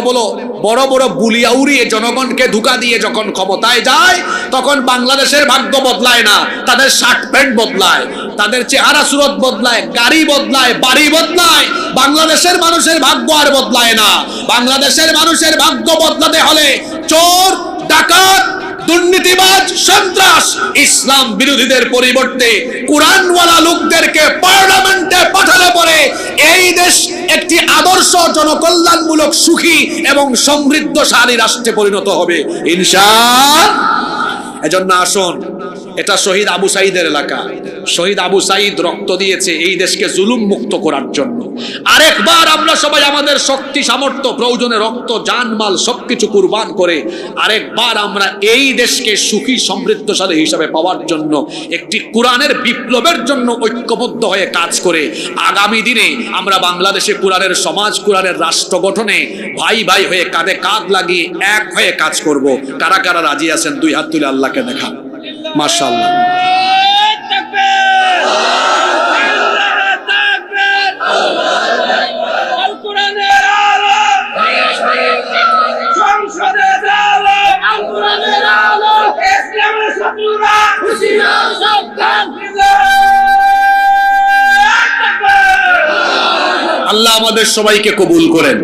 বড় বুলিয়া উড়িয়ে জনগণকে ধোঁকা দিয়ে যখন ক্ষমতায় যায়, তখন বাংলাদেশের ভাগ্য বদলায় না, তাদের শার্ট প্যান্ট বদলায়, তাদের চেহারা সুরত বদলায়, গাড়ি বদলায়, বাড়ি বদলায়। বাংলাদেশের মানুষের ভাগ্য আর বদলায় না। বাংলাদেশের মানুষের ভাগ্য বদলাতে হলে চোর, ডাকাত, দুর্নীতিবাজ, সন্ত্রাস, ইসলাম বিরোধীদের পরিবর্তে কোরআনওয়ালা লোকদেরকে পার্লামেন্টে পাঠালে পরে এই দেশ একটি আদর্শ জনকল্যাণমূলক সুখী এবং সমৃদ্ধশালী রাষ্ট্রে পরিণত হবে ইনশাআল্লাহ। এজন্য আসুন, এটা শহীদ আবু সাঈদের এলাকা। শহীদ আবু সাঈদ রক্ত দিয়েছে এই দেশকে জুলুম মুক্ত করার জন্য। আরেকবার আমরা সবাই আমাদের শক্তি সামর্থ্য, প্রয়োজনে রক্ত, জানমাল সবকিছু কুরবান করে আরেকবার আমরা এই দেশকে সুখী সমৃদ্ধশালী হিসাবে পাওয়ার জন্য একটি কোরআনের বিপ্লবের জন্য ঐক্যবদ্ধ হয়ে কাজ করে আগামী দিনে আমরা বাংলাদেশে কোরআনের সমাজ, কোরআনের রাষ্ট্র গঠনে ভাই ভাই হয়ে কাঁধে কাঁধ লাগিয়ে এক হয়ে কাজ করব। কারা কারা রাজি আছেন? 2 হাত তুলে আল্লাহকে দেখান। মাশাআল্লাহ। আল্লাহ আমাদের সবাইকে কবুল করেন।